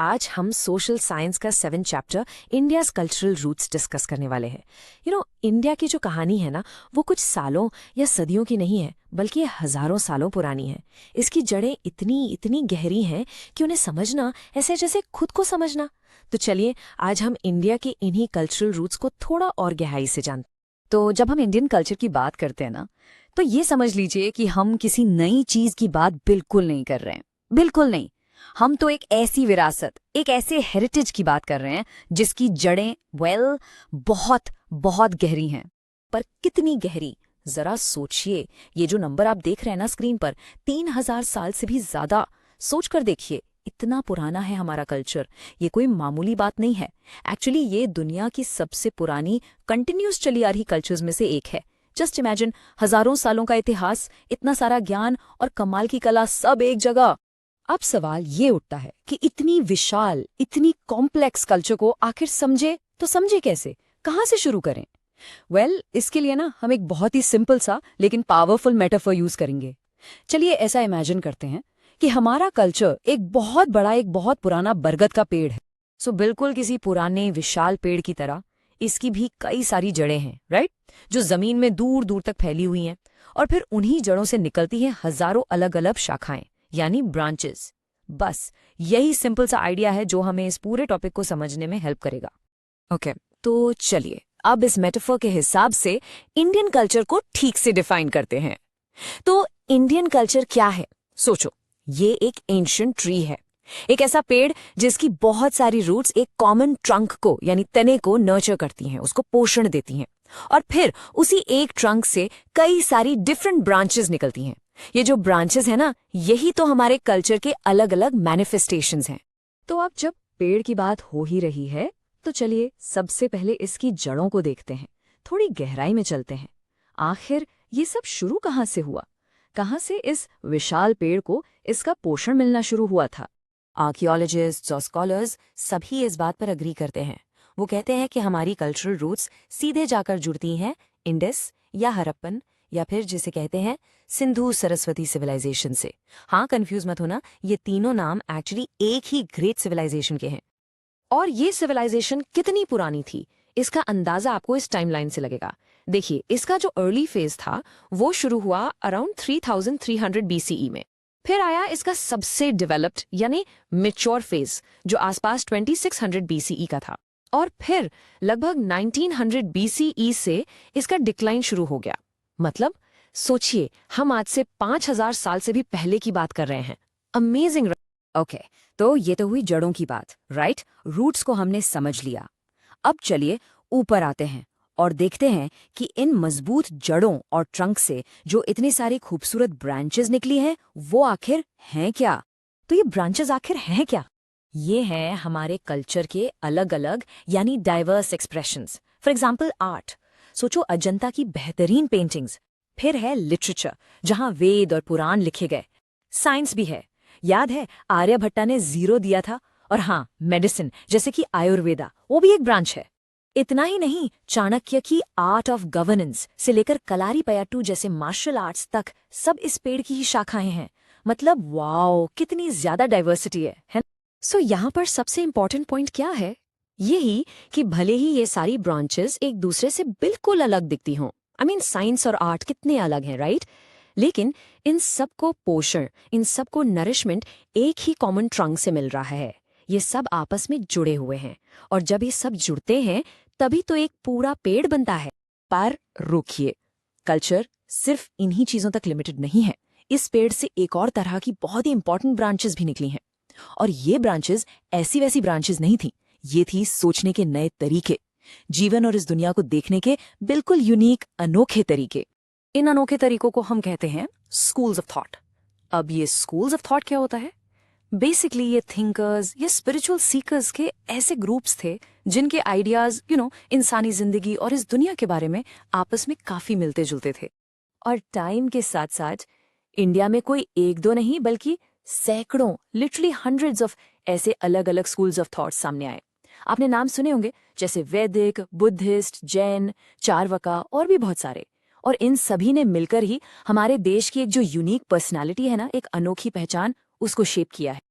आज हम social science का 7th chapter India's cultural roots discuss करने वाले हैं। इंडिया की जो कहानी है ना, वो कुछ सालों या सदियों की नहीं है, बल्कि ये हजारों सालों पुरानी है। इसकी जड़ें इतनी इतनी गहरी हैं कि उन्हें समझना ऐसे जैसे खुद को समझना। तो चलिए आज हम इंडिया के इन्हीं कल्चरल रूट्स को थोड़ा और गहराई से जानते हैं। तो जब हम इंडियन कल्चर की बात करते हैं ना, तो ये समझ लीजिए कि हम किसी नई चीज की बात बिल्कुल नहीं कर रहे हैं। बिल्कुल नहीं। हम तो एक ऐसी विरासत, एक ऐसे हेरिटेज की बात कर रहे हैं जिसकी जड़ें बहुत बहुत गहरी हैं। पर कितनी गहरी, जरा सोचिए। ये जो नंबर आप देख रहे हैं ना स्क्रीन पर, 3000 साल से भी ज्यादा। सोच कर देखिए, इतना पुराना है हमारा कल्चर। ये कोई मामूली बात नहीं है। एक्चुअली ये दुनिया की सबसे पुरानी कंटिन्यूस चली आ रही कल्चर्स में से एक है। जस्ट इमेजिन, हजारों सालों का इतिहास, इतना सारा ज्ञान और कमाल की कला सब एक जगह। अब सवाल ये उठता है कि इतनी विशाल, इतनी कॉम्प्लेक्स कल्चर को आखिर समझे कैसे, कहाँ से शुरू करें? इसके लिए ना हम एक बहुत ही सिंपल सा लेकिन पावरफुल मेटाफर यूज करेंगे। चलिए ऐसा इमेजिन करते हैं कि हमारा कल्चर एक बहुत पुराना बरगद का पेड़ है। बिल्कुल किसी पुराने विशाल पेड़ की तरह इसकी भी कई सारी जड़ें हैं, राइट, जो जमीन में दूर दूर तक फैली हुई हैं। और फिर उन्हीं जड़ों से निकलती हैं हजारों अलग अलग शाखाएं, यानी ब्रांचेस। बस यही सिंपल सा आइडिया है जो हमें इस पूरे टॉपिक को समझने में हेल्प करेगा। ओके, तो चलिए अब इस मेटाफर के हिसाब से इंडियन कल्चर को ठीक से डिफाइन करते हैं। तो इंडियन कल्चर क्या है? सोचो, ये एक एंशिएंट ट्री है, एक ऐसा पेड़ जिसकी बहुत सारी रूट्स एक कॉमन ट्रंक को यानी तने को नर्चर करती हैं, उसको पोषण देती हैं। और फिर उसी एक ट्रंक से कई सारी डिफरेंट ब्रांचेस निकलती हैं। ये जो ब्रांचेस है ना, यही तो हमारे कल्चर के अलग अलग मैनिफेस्टेशंस हैं। तो अब जब पेड़ की बात हो ही रही है, तो चलिए सबसे पहले इसकी जड़ों को देखते हैं, थोड़ी गहराई में चलते हैं। आखिर ये सब शुरू कहाँ से हुआ? कहाँ से इस विशाल पेड़ को इसका पोषण मिलना शुरू हुआ था? आर्कियोलॉजिस्ट्स और स्कॉलर्स सभी इस बात पर अग्री करते हैं। वो कहते हैं कि हमारी कल्चरल रूट्स सीधे जाकर जुड़ती हैं इंडस या हड़प्पन, या फिर जिसे कहते हैं सिंधु सरस्वती सिविलाइजेशन से। हाँ, कंफ्यूज मत होना, ये तीनों नाम एक्चुअली एक ही ग्रेट सिविलाइजेशन के हैं। और ये सिविलाइजेशन कितनी पुरानी थी, इसका अंदाजा आपको इस टाइमलाइन से लगेगा। देखिए, इसका जो अर्ली फेज था वो शुरू हुआ अराउंड 3300 BCE में। फिर आया इसका सबसे डेवलप्ड यानी मैच्योर फेज, जो आसपास 2600 BCE का था। और फिर लगभग 1900 BCE से इसका डिक्लाइन शुरू हो गया। मतलब सोचिए, हम आज से 5000 साल से भी पहले की बात कर रहे हैं। अमेजिंग। ओके, तो ये तो हुई जड़ों की बात, राइट? रूट्स को हमने समझ लिया। अब चलिए ऊपर आते हैं और देखते हैं कि इन मजबूत जड़ों और ट्रंक से जो इतनी सारी खूबसूरत ब्रांचेस निकली हैं, वो आखिर हैं क्या? तो ये ब्रांचेस आखिर हैं क्या? ये हैं हमारे कल्चर के अलग अलग यानी diverse expressions. For example art, सोचो अजंता की बेहतरीन पेंटिंग्स। फिर है लिटरेचर, जहां वेद और पुराण लिखे गए। साइंस भी है, याद है आर्यभट्टा ने 0 दिया था। और हाँ, मेडिसिन, जैसे कि आयुर्वेदा, वो भी एक ब्रांच है। इतना ही नहीं, चाणक्य की आर्ट ऑफ गवर्नेंस से लेकर कलारीपयट्टू जैसे मार्शल आर्ट्स तक सब इस पेड़ की ही शाखाएं हैं। मतलब वाओ, कितनी ज्यादा डाइवर्सिटी है? यहाँ पर सबसे इंपॉर्टेंट पॉइंट क्या है? यही कि भले ही ये सारी ब्रांचेस एक दूसरे से बिल्कुल अलग दिखती हों, साइंस और आर्ट कितने अलग हैं, राइट? लेकिन इन सबको पोषण, इन सबको नरिशमेंट एक ही कॉमन ट्रंक से मिल रहा है। ये सब आपस में जुड़े हुए हैं, और जब ये सब जुड़ते हैं तभी तो एक पूरा पेड़ बनता है। पर रुकिए, कल्चर सिर्फ इन्हीं चीजों तक लिमिटेड नहीं है। इस पेड़ से एक और तरह की बहुत ही इंपॉर्टेंट ब्रांचेस भी निकली हैं। और ये ब्रांचेस ऐसी वैसी ब्रांचेस नहीं थी, ये थी सोचने के नए तरीके, जीवन और इस दुनिया को देखने के बिल्कुल यूनिक अनोखे तरीके। इन अनोखे तरीकों को हम कहते हैं स्कूल्स ऑफ थॉट। अब ये स्कूल्स ऑफ थॉट क्या होता है? बेसिकली ये थिंकर्स या स्पिरिचुअल सीकर्स के ऐसे ग्रुप्स थे जिनके आइडियाज इंसानी जिंदगी और इस दुनिया के बारे में आपस में काफी मिलते जुलते थे। और टाइम के साथ साथ इंडिया में कोई एक दो नहीं, बल्कि सैकड़ों, लिटरली हंड्रेड्स ऑफ ऐसे अलग अलग स्कूल्स ऑफ थॉट सामने आए। आपने नाम सुने होंगे, जैसे वैदिक, बुद्धिस्ट, जैन, चारवाका और भी बहुत सारे। और इन सभी ने मिलकर ही हमारे देश की एक जो यूनिक पर्सनालिटी है ना, एक अनोखी पहचान, उसको शेप किया है।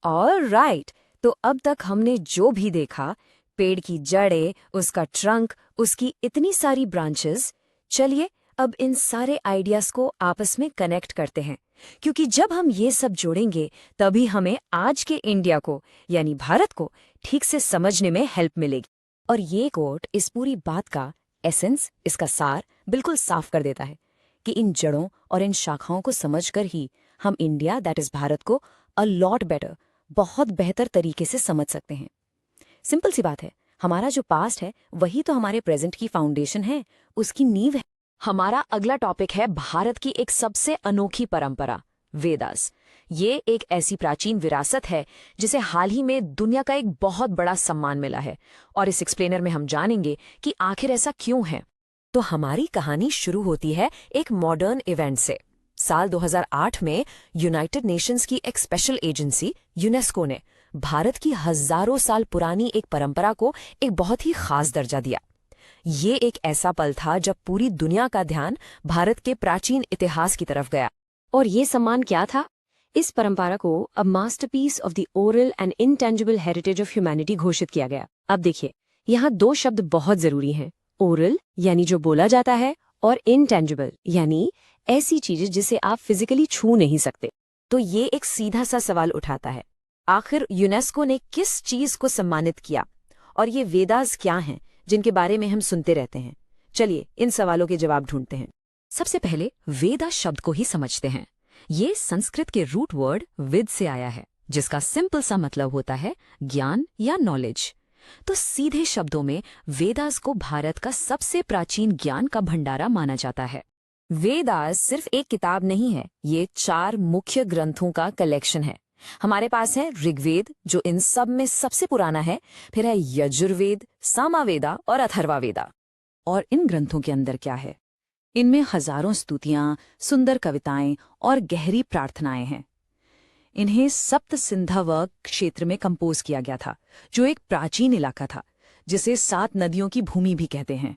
और राइट, तो अब तक हमने जो भी देखा, पेड़ की जड़ें, उसका ट्रंक, उसकी इतनी सारी ब्रांचेस, चलिए अब इन सारे आइडियाज को आपस में कनेक्ट करते हैं, क्योंकि जब हम ये सब जोड़ेंगे तभी हमें आज के इंडिया को यानी भारत को ठीक से समझने में हेल्प मिलेगी। और ये कोट इस पूरी बात का एसेंस, इसका सार बिल्कुल साफ कर देता है कि इन जड़ों और इन शाखाओं को समझकर ही हम इंडिया दैट इज भारत को अ लॉट बेटर, बहुत बेहतर तरीके से समझ सकते हैं। सिंपल सी बात है, हमारा जो पास्ट है वही तो हमारे प्रेजेंट की फाउंडेशन है, उसकी नींव है। हमारा अगला टॉपिक है भारत की एक सबसे अनोखी परंपरा, वेदास। ये एक ऐसी प्राचीन विरासत है जिसे हाल ही में दुनिया का एक बहुत बड़ा सम्मान मिला है, और इस एक्सप्लेनर में हम जानेंगे कि आखिर ऐसा क्यों है। तो हमारी कहानी शुरू होती है एक मॉडर्न इवेंट से। साल 2008 में यूनाइटेड नेशंस की एक स्पेशल एजेंसी यूनेस्को ने भारत की हजारों साल पुरानी एक परंपरा को एक बहुत ही खास दर्जा दिया। ये एक ऐसा पल था जब पूरी दुनिया का ध्यान भारत के प्राचीन इतिहास की तरफ गया। और ये सम्मान क्या था? इस परंपरा को a masterpiece of the oral and intangible heritage of humanity घोषित किया गया। अब देखिए, यहाँ दो शब्द बहुत जरूरी हैं, ओरल यानी जो बोला जाता है, और इनटेंजिबल यानी ऐसी चीजें जिसे आप फिजिकली छू नहीं सकते। तो ये एक सीधा सा सवाल उठाता है, आखिर यूनेस्को ने किस चीज को सम्मानित किया, और ये वेदास क्या हैं जिनके बारे में हम सुनते रहते हैं? चलिए इन सवालों के जवाब ढूंढते हैं। सबसे पहले वेदा शब्द को ही समझते हैं। ये संस्कृत के रूट वर्ड विद से आया है, जिसका सिंपल सा मतलब होता है ज्ञान या नॉलेज। तो सीधे शब्दों में वेदास को भारत का सबसे प्राचीन ज्ञान का भंडारा माना जाता है। वेदास सिर्फ एक किताब नहीं है, ये 4 मुख्य ग्रंथों का कलेक्शन है। हमारे पास है ऋग्वेद, जो इन सब में सबसे पुराना है, फिर है यजुर्वेद, सामवेदा और अथर्ववेदा। और इन ग्रंथों के अंदर क्या है? इनमें हजारों स्तुतियां, सुंदर कविताएं और गहरी प्रार्थनाएं हैं। इन्हें सप्त सिंधव क्षेत्र में कंपोज किया गया था, जो एक प्राचीन इलाका था जिसे 7 नदियों की भूमि भी कहते हैं।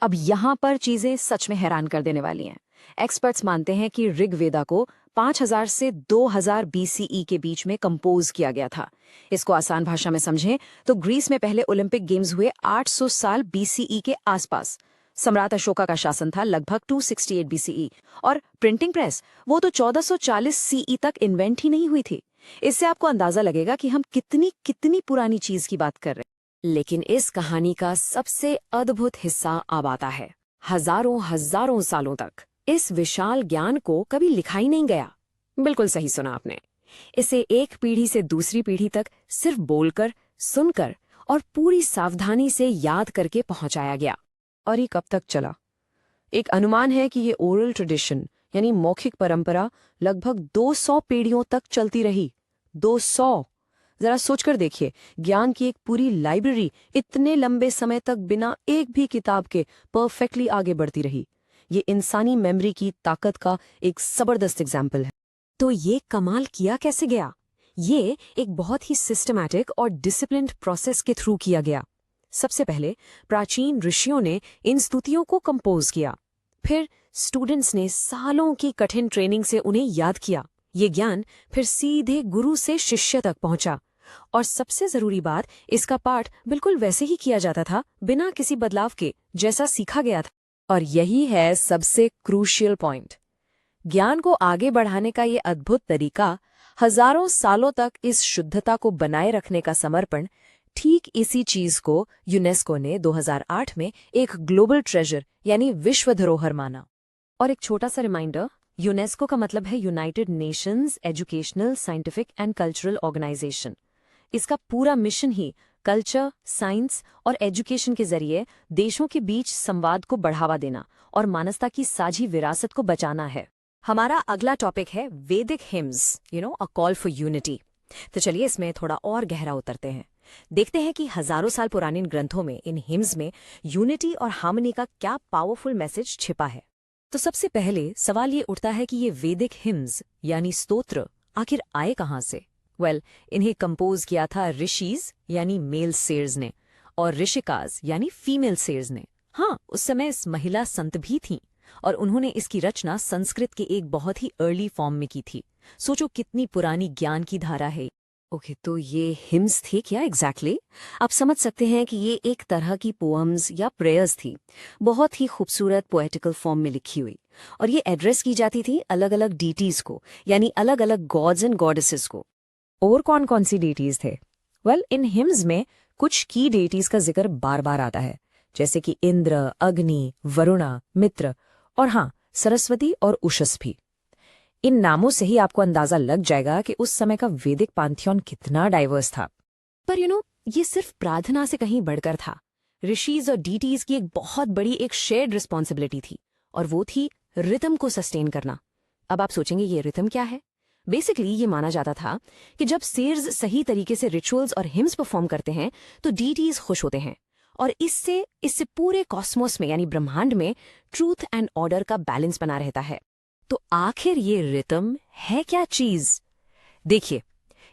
अब यहाँ पर चीजें सच में हैरान कर देने वाली हैं। एक्सपर्ट्स मानते हैं कि ऋग्वेदा को 5000 से 2000 BCE के बीच में कंपोज किया गया था। इसको आसान भाषा में समझें तो ग्रीस में पहले ओलंपिक गेम्स हुए 800 साल BCE के आसपास। सम्राट अशोका का शासन था लगभग 268 BCE, और प्रिंटिंग प्रेस वो तो 1440 CE तक इन्वेंट ही नहीं हुई थी। इससे आपको अंदाजा लगेगा कि हम कितनी पुरानी चीज की बात कर रहे हैं। लेकिन इस कहानी का सबसे अद्भुत हिस्सा अब आता है। हजारों सालों तक इस विशाल ज्ञान को कभी लिखा ही नहीं गया। बिल्कुल सही सुना आपने। इसे एक पीढ़ी से दूसरी पीढ़ी तक सिर्फ बोलकर, सुनकर और पूरी सावधानी से याद करके पहुंचाया गया। और ये कब तक चला? एक अनुमान है कि ये ओरल ट्रेडिशन यानी मौखिक परंपरा लगभग 200 पीढ़ियों तक चलती रही। 200! जरा सोचकर देखिए, ज्ञान की एक पूरी लाइब्रेरी इतने लंबे समय तक बिना एक भी किताब के परफेक्टली आगे बढ़ती रही। ये इंसानी मेमोरी की ताकत का एक जबरदस्त एग्जाम्पल है। तो ये कमाल किया कैसे गया? ये एक बहुत ही सिस्टमैटिक और डिसिप्लिन्ड प्रोसेस के थ्रू किया गया। सबसे पहले प्राचीन ऋषियों ने इन स्तुतियों को कंपोज किया, फिर स्टूडेंट्स ने सालों की कठिन ट्रेनिंग से उन्हें याद किया। ये ज्ञान फिर सीधे गुरु से शिष्य तक पहुंचा, और सबसे जरूरी बात, इसका पाठ बिल्कुल वैसे ही किया जाता था, बिना किसी बदलाव के, जैसा सीखा गया था। और यही है सबसे क्रूशियल पॉइंट। ज्ञान को आगे बढ़ाने का ये अद्भुत तरीका, हजारों सालों तक इस शुद्धता को बनाए रखने का समर्पण, ठीक इसी चीज को यूनेस्को ने 2008 में एक ग्लोबल ट्रेजर यानी विश्व धरोहर माना। और एक छोटा सा रिमाइंडर, यूनेस्को का मतलब है United Nations Educational, Scientific and Cultural Organization. इसका पूरा मिशन ही कल्चर, साइंस और एजुकेशन के जरिए देशों के बीच संवाद को बढ़ावा देना और मानवता की साझी विरासत को बचाना है। हमारा अगला टॉपिक है वैदिक hymns, a call for unity. तो चलिए इसमें थोड़ा और गहरा उतरते हैं। देखते हैं कि हजारों साल पुराने इन ग्रंथों में, इन हिम्स में यूनिटी और हार्मनी का क्या पावरफुल मैसेज छिपा है। तो सबसे पहले सवाल ये उठता है कि ये वैदिक हिम्स यानी स्तोत्र आखिर आए कहाँ से? इन्हें कंपोज किया था ऋषिज यानी मेल सेयर्स ने, और ऋषिकाज यानी फीमेल सेयर्स ने। हाँ, उस समय इस महिला संत भी थीं, और उन्होंने इसकी रचना संस्कृत के एक बहुत ही अर्ली फॉर्म में की थी। सोचो कितनी पुरानी ज्ञान की धारा है। ओके, तो ये हिम्स थे क्या एग्जैक्टली? आप समझ सकते हैं कि ये एक तरह की पोएम्स या प्रेयर्स थी, बहुत ही खूबसूरत पोएटिकल फॉर्म में लिखी हुई, और ये एड्रेस की जाती थी अलग अलग डीटीज को, यानी अलग अलग गॉड्स एंड गॉडेसेस को। और कौन कौन सी डीटीज थे? वेल, इन हिम्स में कुछ की डीटीज का जिक्र बार बार आता है, जैसे कि इंद्र, अग्नि, वरुणा, मित्र, और हाँ, सरस्वती और उषस भी। इन नामों से ही आपको अंदाजा लग जाएगा कि उस समय का वैदिक पांथियन कितना डाइवर्स था। पर ये सिर्फ प्रार्थना से कहीं बढ़कर था। ऋषिज और डीटीज की एक बहुत बड़ी एक शेयर्ड रिस्पॉन्सिबिलिटी थी, और वो थी रिदम को सस्टेन करना। अब आप सोचेंगे ये रिदम क्या है? बेसिकली ये माना जाता था कि जब सेर्स सही तरीके से रिचुअल्स और हिम्स परफॉर्म करते हैं तो डीटीज खुश होते हैं, और इससे पूरे कॉस्मोस में यानी ब्रह्मांड में ट्रूथ एंड ऑर्डर का बैलेंस बना रहता है। तो आखिर ये रिदम है क्या चीज? देखिए,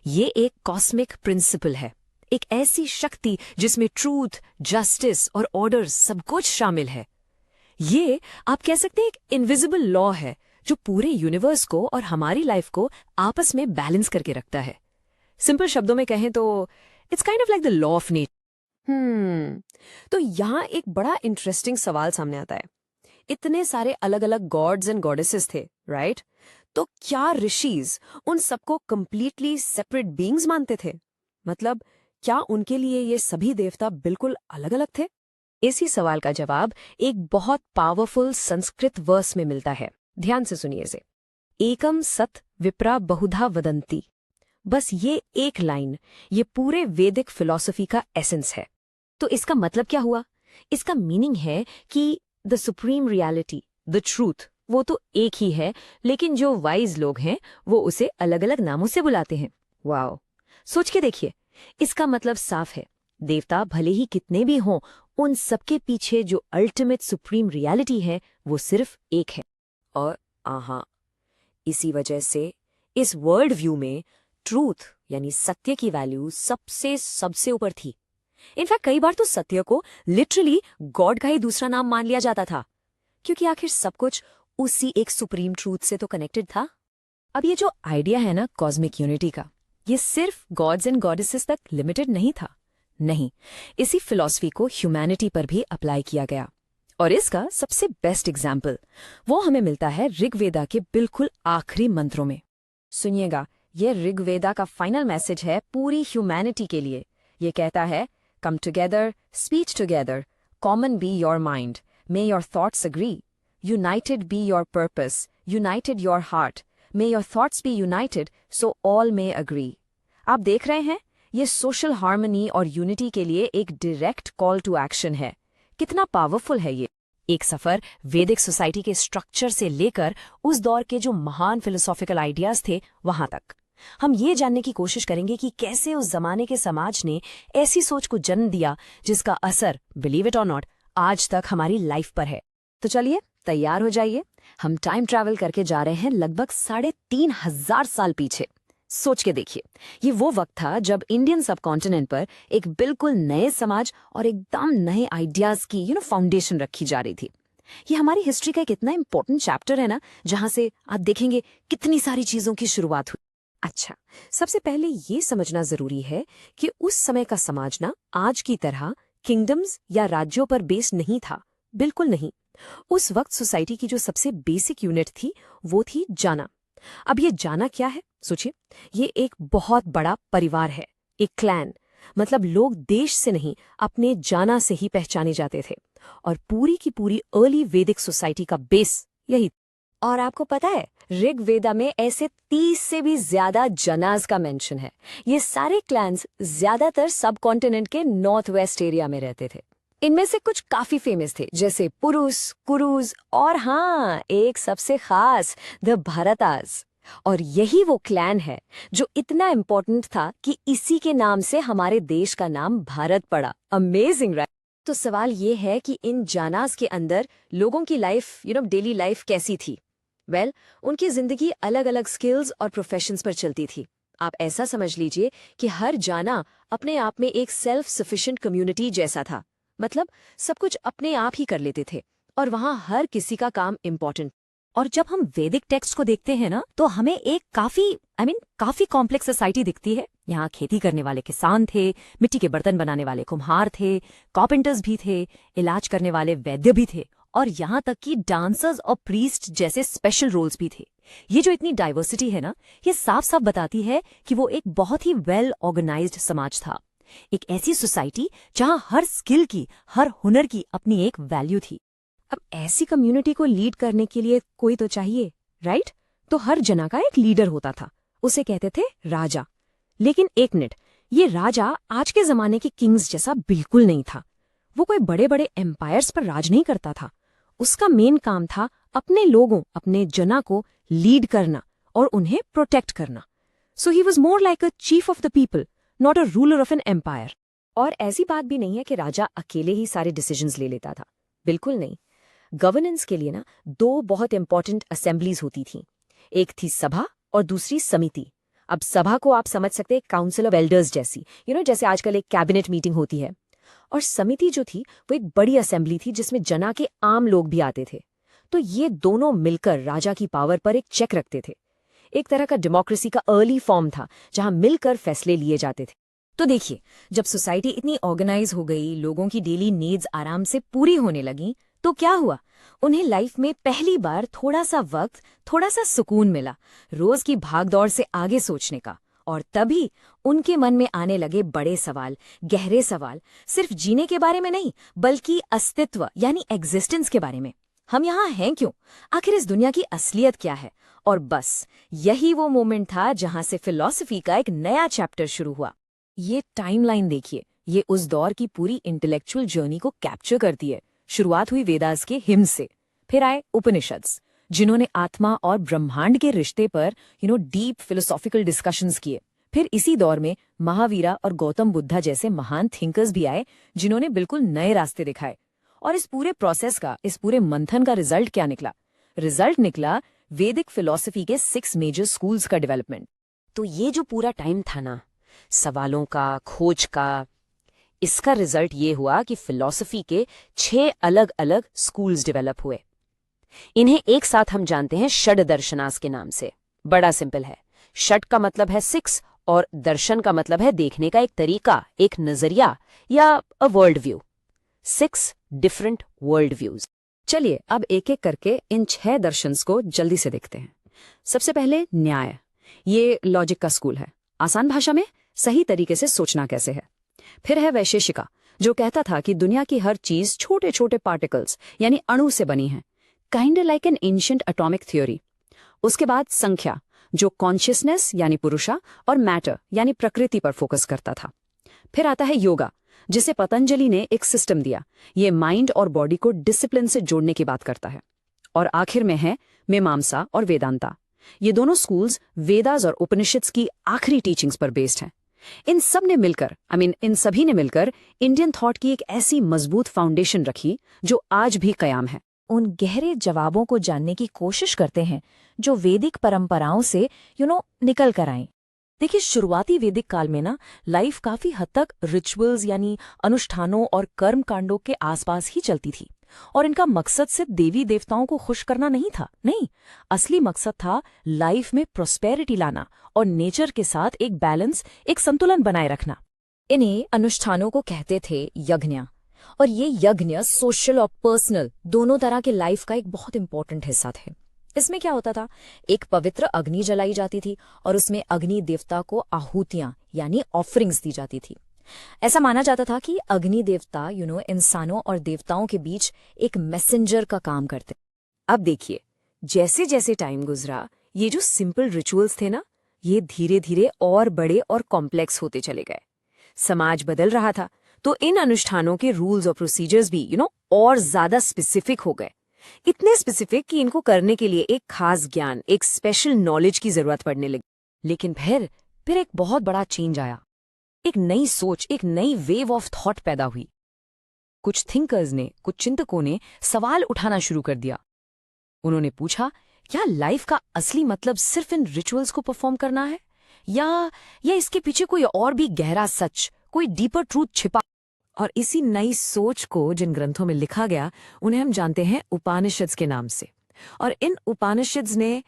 ये एक कॉस्मिक प्रिंसिपल है, एक ऐसी शक्ति जिसमें ट्रूथ, जस्टिस और ऑर्डर सब कुछ शामिल है। ये आप कह सकते हैं एक इनविजिबल लॉ है जो पूरे यूनिवर्स को और हमारी लाइफ को आपस में बैलेंस करके रखता है। सिंपल शब्दों में कहें तो it's kind of like the law of nature. तो यहां एक बड़ा इंटरेस्टिंग सवाल सामने आता है। इतने सारे अलग अलग गॉड्स एंड गॉडेसेस थे, राइट? तो क्या ऋषिज उन सबको कंप्लीटली सेपरेट बीइंग्स मानते थे? मतलब क्या उनके लिए ये सभी देवता बिल्कुल अलग अलग थे? इसी सवाल का जवाब एक बहुत पावरफुल संस्कृत वर्स में मिलता है। ध्यान से सुनिए इसे। एकम सत विप्रा बहुधा वदंती। बस ये एक लाइन, ये पूरे वैदिक फिलॉसफी का एसेंस है। तो इसका मतलब क्या हुआ? इसका मीनिंग है कि the supreme reality, the truth, वो तो एक ही है, लेकिन जो वाइज लोग हैं वो उसे अलग अलग नामों से बुलाते हैं। वाओ, सोच के देखिए, इसका मतलब साफ है, देवता भले ही कितने भी हों, उन सबके पीछे जो अल्टीमेट सुप्रीम रियलिटी है वो सिर्फ एक है। और इसी वजह से इस वर्ल्ड व्यू में ट्रूथ यानी सत्य की वैल्यू सबसे ऊपर थी। इनफैक्ट कई बार तो सत्य को लिटरली गॉड का ही दूसरा नाम मान लिया जाता था, क्योंकि आखिर सब कुछ उसी एक सुप्रीम ट्रूथ से तो कनेक्टेड था। अब ये जो आइडिया है ना कॉस्मिक यूनिटी का, ये सिर्फ गॉड्स एंड गॉडेसेस तक लिमिटेड नहीं था। नहीं, इसी फिलॉसफी को ह्यूमैनिटी पर भी अप्लाई किया गया, और इसका सबसे बेस्ट एग्जाम्पल वो हमें मिलता है ऋग्वेदा के बिल्कुल आखिरी मंत्रों में। सुनिएगा, ये ऋग्वेदा का फाइनल मैसेज है पूरी ह्यूमैनिटी के लिए। ये कहता है, come together, speech together, common be your mind, may your thoughts agree, united be your purpose, united your heart, may your thoughts be united so all may agree. आप देख रहे हैं, ये सोशल हार्मनी और यूनिटी के लिए एक direct call to action है। कितना पावरफुल है ये। एक सफर वैदिक सोसाइटी के स्ट्रक्चर से लेकर उस दौर के जो महान फिलोसॉफिकल आइडियाज थे वहां तक। हम ये जानने की कोशिश करेंगे कि कैसे उस जमाने के समाज ने ऐसी सोच को जन्म दिया जिसका असर, बिलीव इट और नॉट, आज तक हमारी लाइफ पर है। तो चलिए तैयार हो जाइए, हम टाइम ट्रैवल करके जा रहे हैं लगभग 3,500 साल पीछे। सोच के देखिए, ये वो वक्त था जब इंडियन सबकॉन्टिनेंट पर एक बिल्कुल नए समाज और एकदम नए आइडियाज की फाउंडेशन रखी जा रही थी। ये हमारी हिस्ट्री का एक इतना इंपॉर्टेंट चैप्टर है ना, जहां से आप देखेंगे कितनी सारी चीजों की शुरुआत हुई। अच्छा, सबसे पहले ये समझना जरूरी है कि उस समय का समाज ना आज की तरह किंगडम्स या राज्यों पर बेस्ड नहीं था, बिल्कुल नहीं। उस वक्त सोसाइटी की जो सबसे बेसिक यूनिट थी वो थी जाना। अब ये जाना क्या है? सोचिए, ये एक बहुत बड़ा परिवार है, एक क्लैन। मतलब लोग देश से नहीं, अपने जाना से ही पहचाने जाते थे, और पूरी की पूरी अर्ली वैदिक सोसाइटी का बेस यही। और आपको पता है, ऋग्वेदा में ऐसे 30 से भी ज्यादा जनास का मेंशन है। ये सारे क्लैन्स ज्यादातर सब कॉन्टिनेंट के नॉर्थ वेस्ट एरिया में रहते थे। इनमें से कुछ काफी फेमस थे, जैसे पुरुष, कुरुज, और हाँ, एक सबसे खास, द भरतास। और यही वो क्लैन है जो इतना इम्पोर्टेंट था कि इसी के नाम से हमारे देश का नाम भारत पड़ा। Amazing, right? तो सवाल ये है कि इन जानास के अंदर लोगों की लाइफ, डेली लाइफ कैसी थी? वेल, उनकी जिंदगी अलग अलग स्किल्स और प्रोफेशंस पर चलती थी। आप ऐसा समझ लीजिए कि हर जाना अपने आप में एक सेल्फ सफिशिएंट कम्युनिटी जैसा था। मतलब सब कुछ अपने आप ही कर लेते थे, और वहाँ हर किसी का काम इम्पोर्टेंट। और जब हम वैदिक टेक्स्ट को देखते हैं ना, तो हमें एक काफी काफी कॉम्प्लेक्स सोसाइटी दिखती है। यहाँ खेती करने वाले किसान थे, मिट्टी के बर्तन बनाने वाले कुम्हार थे, कॉर्पेंटर्स भी थे, इलाज करने वाले वैद्य भी थे, और यहाँ तक कि डांसर्स और प्रीस्ट जैसे स्पेशल रोल्स भी थे। ये जो इतनी डाइवर्सिटी है ना, ये साफ साफ बताती है कि वो एक बहुत ही वेल ऑर्गेनाइज्ड समाज था। एक ऐसी सोसाइटी जहाँ हर स्किल की, हर हुनर की अपनी एक वैल्यू थी। अब ऐसी कम्युनिटी को लीड करने के लिए कोई तो चाहिए, राइट? तो हर जना का एक लीडर होता था, उसे कहते थे राजा। लेकिन एक मिनट, ये राजा आज के जमाने के किंग्स जैसा बिल्कुल नहीं था। वो कोई बड़े बड़े एम्पायर्स पर राज नहीं करता था। उसका मेन काम था अपने लोगों, अपने जना को लीड करना और उन्हें प्रोटेक्ट करना। So he was more like a chief of the people, not a ruler of an empire. और ऐसी बात भी नहीं है कि राजा अकेले ही सारे डिसीजंस ले लेता था, बिल्कुल नहीं। गवर्नेंस के लिए ना दो बहुत इंपॉर्टेंट असेंबलीज होती थीं। एक थी सभा और दूसरी समिति। अब सभा को आप समझ सकते हैं काउंसिल ऑफ एल्डर्स जैसी, जैसे आजकल एक कैबिनेट मीटिंग होती है। और समिति जो थी वो एक बड़ी असेंबली थी जिसमें जना के आम लोग भी आते थे। तो ये दोनों मिलकर राजा की पावर पर एक चेक रखते थे। एक तरह का डेमोक्रेसी का अर्ली फॉर्म था जहां मिलकर फैसले लिए जाते थे। तो देखिए, जब सोसाइटी इतनी ऑर्गेनाइज हो गई, लोगों की डेली नीड्स आराम से पूरी होने लगी, तो क्या हुआ? उन्हें लाइफ में पहली बार थोड़ा सा वक्त, थोड़ा सा सुकून मिला, रोज की भागदौड़ से आगे सोचने का। और तभी उनके मन में आने लगे बड़े सवाल, गहरे सवाल, सिर्फ जीने के बारे में नहीं, बल्कि अस्तित्व यानी एग्जिस्टेंस के बारे में। हम यहाँ हैं क्यों? आखिर इस दुनिया की असलियत क्या है? और बस यही वो मोमेंट था जहां से फिलॉसफी का एक नया चैप्टर शुरू हुआ। ये टाइमलाइन देखिए, ये उस दौर की पूरी इंटेलेक्चुअल जर्नी को कैप्चर करती है। शुरुआत हुई वेदास के हिम से, फिर आए उपनिषद्स, जिन्होंने आत्मा और ब्रह्मांड के रिश्ते पर डीप फिलोसॉफिकल डिस्कशंस किए। फिर इसी दौर में महावीरा और गौतम बुद्धा जैसे महान थिंकर्स भी आए, जिन्होंने बिल्कुल नए रास्ते दिखाए। और इस पूरे प्रोसेस का, इस पूरे मंथन का रिजल्ट क्या निकला? रिजल्ट निकला वैदिक फिलॉसफी के 6 मेजर स्कूल्स का डेवलपमेंट। तो ये जो पूरा टाइम था ना, सवालों का, खोज का, इसका रिजल्ट ये हुआ कि फिलॉसफी के 6 अलग अलग स्कूल्स डेवलप हुए। इन्हें एक साथ हम जानते हैं षड दर्शनास के नाम से। बड़ा सिंपल है, षड का मतलब है 6 और दर्शन का मतलब है देखने का एक तरीका, एक नजरिया या a world view. 6 different world views. चलिए अब एक एक करके इन 6 दर्शंस को जल्दी से देखते हैं। सबसे पहले न्याय, ये लॉजिक का स्कूल है, आसान भाषा में सही तरीके से सोचना कैसे है। फिर है वैशेषिका, जो कहता था कि दुनिया की हर चीज छोटे छोटे पार्टिकल्स यानी अणु से बनी है, kind like an ancient atomic theory. उसके बाद संख्या, जो कॉन्शियसनेस यानी पुरुषा और मैटर यानी प्रकृति पर फोकस करता था। फिर आता है योगा, जिसे पतंजलि ने एक सिस्टम दिया, ये माइंड और बॉडी को डिसिप्लिन से जोड़ने की बात करता है। और आखिर में है मीमांसा और वेदांता। ये दोनों स्कूल्स वेदास और उपनिषद्स की आखिरी टीचिंग्स पर बेस्ड हैं। इन सभी ने मिलकर इंडियन थॉट की एक ऐसी मजबूत फाउंडेशन रखी जो आज भी कायम है। उन गहरे जवाबों को जानने की कोशिश करते हैं जो वैदिक परंपराओं से निकल कर आए। देखिए, शुरुआती वैदिक काल में ना लाइफ काफी हद तक रिचुअल्स यानी अनुष्ठानों और कर्म कांडों के आसपास ही चलती थी। और इनका मकसद सिर्फ देवी देवताओं को खुश करना नहीं था, नहीं, असली मकसद था लाइफ में प्रॉस्पेरिटी लाना और नेचर के साथ एक बैलेंस, एक संतुलन बनाए रखना। इन्हें अनुष्ठानों को कहते थे यज्ञ, और ये यज्ञ सोशल और पर्सनल दोनों तरह के लाइफ का एक बहुत इंपॉर्टेंट हिस्सा थे। इसमें क्या होता था, एक पवित्र अग्नि जलाई जाती थी और उसमें अग्नि देवता को आहुतियां यानी ऑफरिंग्स दी जाती थी। ऐसा माना जाता था कि अग्नि देवता इंसानों और देवताओं के बीच एक मैसेंजर का काम करते। अब देखिए, जैसे जैसे टाइम गुजरा, ये जो सिंपल रिचुअल्स थे ना, ये धीरे धीरे और बड़े और कॉम्प्लेक्स होते चले गए। समाज बदल रहा था, तो इन अनुष्ठानों के रूल्स और प्रोसीजर्स भी और ज्यादा स्पेसिफिक हो गए। इतने स्पेसिफिक कि इनको करने के लिए एक खास ज्ञान, एक स्पेशल नॉलेज की जरूरत पड़ने लगी। लेकिन फिर एक बहुत बड़ा चेंज आया। एक नई सोच, एक नई वेव ऑफ थॉट पैदा हुई। कुछ थिंकर्स ने, कुछ चिंतकों ने सवाल उठाना शुरू कर दिया। उन्होंने पूछा, क्या लाइफ का असली मतलब सिर्फ इन रिचुअल्स को परफॉर्म करना है, या इसके पीछे कोई और भी गहरा सच, कोई डीपर ट्रूथ छिपा? और इसी नई सोच को जिन ग्रंथों में लिखा गया, उन्हें हम जानते हैं उपनिषद्स के नाम से। और इन उपनिषद्स ने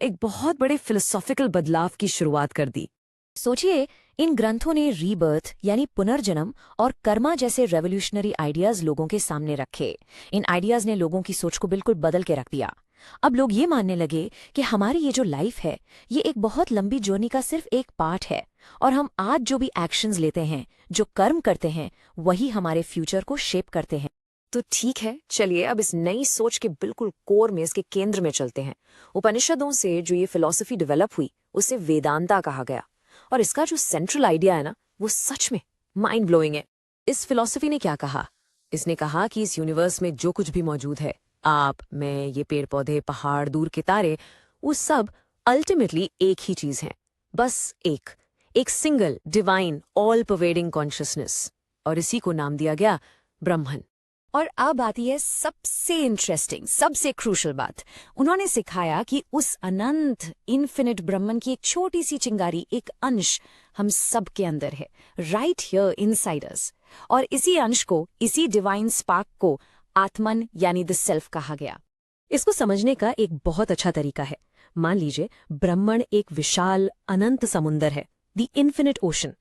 एक बहुत बड़े फिलोसॉफिकल बदलाव की शुरुआत कर दी। सोचिए, इन ग्रंथों ने रीबर्थ यानी पुनर्जन्म और कर्मा जैसे रेवोल्यूशनरी आइडियाज लोगों के सामने रखे। इन आइडियाज ने लोगों की सोच को बिल्कुल बदल के रख दिया। अब लोग ये मानने लगे कि हमारी ये जो लाइफ है, ये एक बहुत लंबी जर्नी का सिर्फ एक पार्ट है, और हम आज जो भी एक्शंस लेते हैं, जो कर्म करते हैं, वही हमारे फ्यूचर को शेप करते हैं। तो ठीक है, चलिए अब इस नई सोच के बिल्कुल कोर में, इसके केंद्र में चलते हैं। उपनिषदों से जो ये फिलॉसफी डेवलप हुई, उसे वेदांता कहा गया। और इसका जो सेंट्रल आइडिया है ना, वो सच में माइंड ब्लोइंग है। इस फिलॉसफी ने क्या कहा? इसने कहा कि इस यूनिवर्स में जो कुछ भी मौजूद है, आप, मैं, ये पेड़ पौधे, पहाड़, दूर के तारे, वो सब अल्टीमेटली एक ही चीज है। बस एक single divine all pervading consciousness. और इसी को नाम दिया गया ब्रह्मन। और अब आती है सबसे इंटरेस्टिंग, सबसे क्रूशल बात। उन्होंने सिखाया कि उस अनंत इन्फिनिट ब्रह्मन की एक छोटी सी चिंगारी, एक अंश हम सब के अंदर है, राइट हियर इनसाइड अस। और इसी अंश को, इसी डिवाइन स्पार्क को आत्मन यानी द सेल्फ कहा गया। इसको समझने का एक बहुत अच्छा तरीका है। मान लीजिए ब्रह्मन एक विशाल अनंत समुंदर है, द इन्फिनिट ओशन।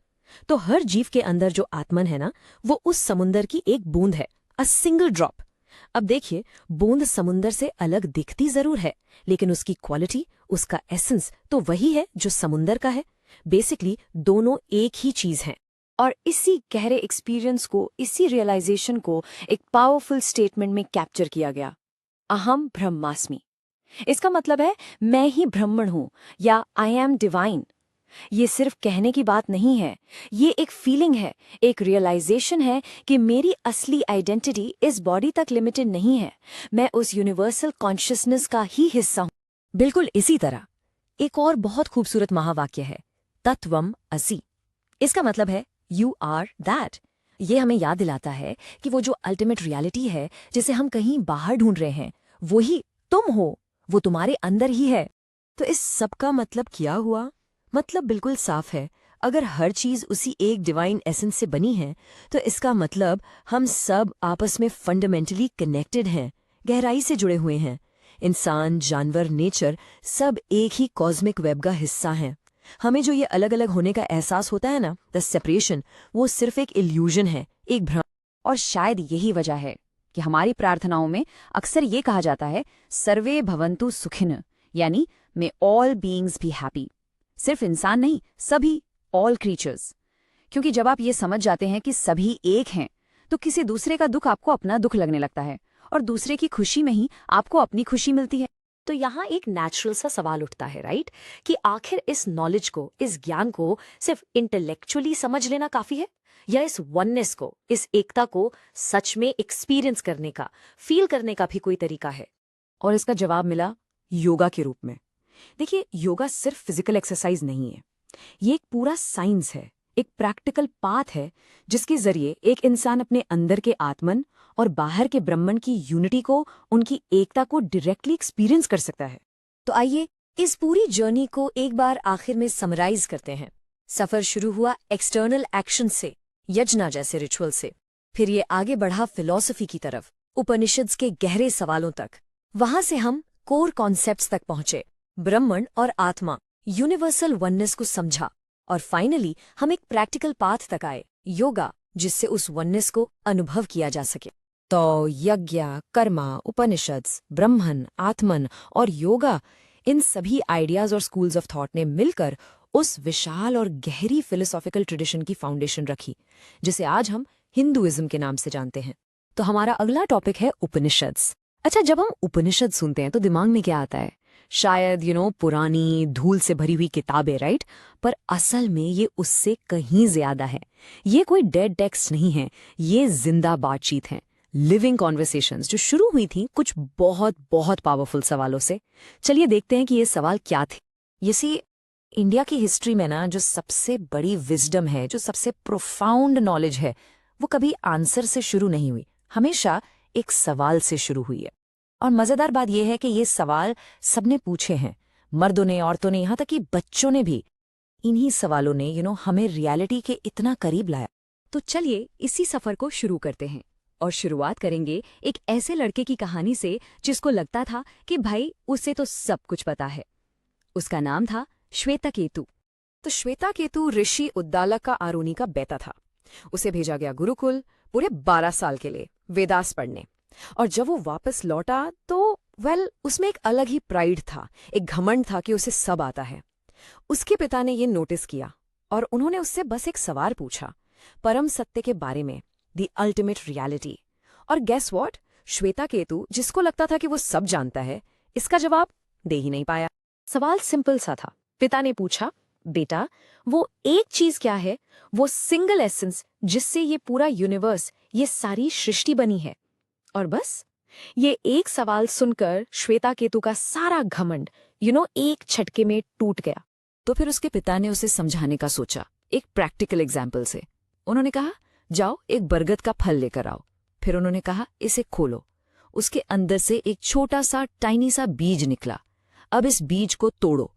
तो हर जीव के अंदर जो आत्मन है ना, वो उस समुंदर की एक बूंद है, अ सिंगल ड्रॉप। अब देखिए, बूंद समुंदर से अलग दिखती जरूर है, लेकिन उसकी क्वालिटी, उसका एसेंस तो वही है जो समुंदर का है। बेसिकली दोनों एक ही चीज हैं। और इसी गहरे एक्सपीरियंस को, इसी रियलाइजेशन को एक पावरफुल स्टेटमेंट में कैप्चर किया गया, अहम ब्रह्मास्मि। इसका मतलब है मैं ही ब्रह्मण हूं, या आई एम डिवाइन। ये सिर्फ कहने की बात नहीं है, ये एक फीलिंग है, एक रियलाइजेशन है कि मेरी असली आइडेंटिटी इस बॉडी तक लिमिटेड नहीं है, मैं उस यूनिवर्सल कॉन्शियसनेस का ही हिस्सा हूं। बिल्कुल इसी तरह एक और बहुत खूबसूरत महावाक्य है, तत्वम असि। इसका मतलब है यू आर दैट। ये हमें याद दिलाता है कि वो जो अल्टीमेट रियलिटी है, जिसे हम कहीं बाहर ढूंढ रहे हैं, वही तुम हो, वो तुम्हारे अंदर ही है। तो इस सब का मतलब क्या हुआ? मतलब बिल्कुल साफ है। अगर हर चीज उसी एक डिवाइन एसेंस से बनी है, तो इसका मतलब हम सब आपस में फंडामेंटली कनेक्टेड हैं, गहराई से जुड़े हुए हैं। इंसान, जानवर, नेचर सब एक ही कॉस्मिक वेब का हिस्सा हैं। हमें जो ये अलग अलग होने का एहसास होता है ना, द सेपरेशन, वो सिर्फ एक इल्यूजन है, एक भ्रम। और शायद यही वजह है कि हमारी प्रार्थनाओं में अक्सर ये कहा जाता है, सर्वे भवन्तु सुखिन, यानी मे ऑल बीइंग्स बी हैप्पी। सिर्फ इंसान नहीं, सभी, ऑल क्रीचर्स। क्योंकि जब आप ये समझ जाते हैं कि सभी एक हैं, तो किसी दूसरे का दुख आपको अपना दुख लगने लगता है, और दूसरे की खुशी में ही आपको अपनी खुशी मिलती है। तो यहाँ एक नेचुरल सा सवाल उठता है, राइट, कि आखिर इस नॉलेज को, इस ज्ञान को सिर्फ इंटेलेक्चुअली समझ लेना काफी है, या इस वननेस को, इस एकता को सच में एक्सपीरियंस करने का, फील करने का भी कोई तरीका है? और इसका जवाब मिला योगा के रूप में। देखिए, योगा सिर्फ फिजिकल एक्सरसाइज नहीं है, ये एक पूरा साइंस है, एक प्रैक्टिकल पाथ है, जिसके जरिए एक इंसान अपने अंदर के आत्मन और बाहर के ब्रह्मन की यूनिटी को, उनकी एकता को डायरेक्टली एक्सपीरियंस कर सकता है। तो आइए इस पूरी जर्नी को एक बार आखिर में समराइज करते हैं। सफर शुरू हुआ एक्सटर्नल एक्शन से, यज्ञ जैसे रिचुअल से, फिर ये आगे बढ़ा फिलॉसफी की तरफ, उपनिषद्स के गहरे सवालों तक। वहां से हम कोर कॉन्सेप्ट्स तक पहुंचे, ब्रह्मन और आत्मा, यूनिवर्सल वननेस को समझा, और फाइनली हम एक प्रैक्टिकल पाथ तक आए, योगा, जिससे उस वननेस को अनुभव किया जा सके। तो यज्ञ, कर्मा, उपनिषद्स, ब्रह्मन, आत्मन और योगा, इन सभी आइडियाज और स्कूल्स ऑफ थॉट ने मिलकर उस विशाल और गहरी फिलोसॉफिकल ट्रेडिशन की फाउंडेशन रखी, जिसे आज हम हिंदुइज्म के नाम से जानते हैं। तो हमारा अगला टॉपिक है उपनिषद्स। अच्छा, जब हम उपनिषद सुनते हैं तो दिमाग में क्या आता है? शायद पुरानी धूल से भरी हुई किताबें, राइट? पर असल में ये उससे कहीं ज्यादा है। ये कोई डेड टेक्स्ट नहीं है, ये जिंदा बातचीत है, लिविंग कॉन्वर्सेशंस, जो शुरू हुई थी कुछ बहुत बहुत पावरफुल सवालों से। चलिए देखते हैं कि ये सवाल क्या थे। ये सी इंडिया की हिस्ट्री में ना, जो सबसे बड़ी विजडम है, जो सबसे प्रोफाउंड नॉलेज है, वो कभी आंसर से शुरू नहीं हुई, हमेशा एक सवाल से शुरू हुई है। और मजेदार बात यह है कि ये सवाल सबने पूछे हैं, मर्दों ने, औरतों ने, यहाँ तक कि बच्चों ने भी। इन्हीं सवालों ने हमें रियलिटी के इतना करीब लाया। तो चलिए इसी सफर को शुरू करते हैं। और शुरुआत करेंगे एक ऐसे लड़के की कहानी से जिसको लगता था कि भाई उसे तो सब कुछ पता है। उसका नाम था श्वेताकेतु। तो श्वेताकेतु ऋषि उद्दालक का आरुणि का बेटा था। उसे भेजा गया गुरुकुल पूरे 12 साल के लिए वेदास पढ़ने। और जब वो वापस लौटा तो उसमें एक अलग ही प्राइड था, एक घमंड था कि उसे सब आता है। उसके पिता ने ये नोटिस किया और उन्होंने उससे बस एक सवाल पूछा, परम सत्य के बारे में, द अल्टीमेट रियलिटी। और गेस व्हाट, श्वेताकेतु जिसको लगता था कि वो सब जानता है, इसका जवाब दे ही नहीं पाया। सवाल सिंपल सा था। पिता ने पूछा, बेटा वो एक चीज क्या है, वो सिंगल एसेंस जिससे ये पूरा यूनिवर्स, ये सारी सृष्टि बनी है? और बस ये एक सवाल सुनकर श्वेताकेतु का सारा घमंड एक झटके में टूट गया। तो फिर उसके पिता ने उसे समझाने का सोचा, एक प्रैक्टिकल एग्जाम्पल से। उन्होंने कहा, जाओ एक बरगद का फल लेकर आओ। फिर उन्होंने कहा, इसे खोलो। उसके अंदर से एक छोटा सा टाइनी सा बीज निकला। अब इस बीज को तोड़ो।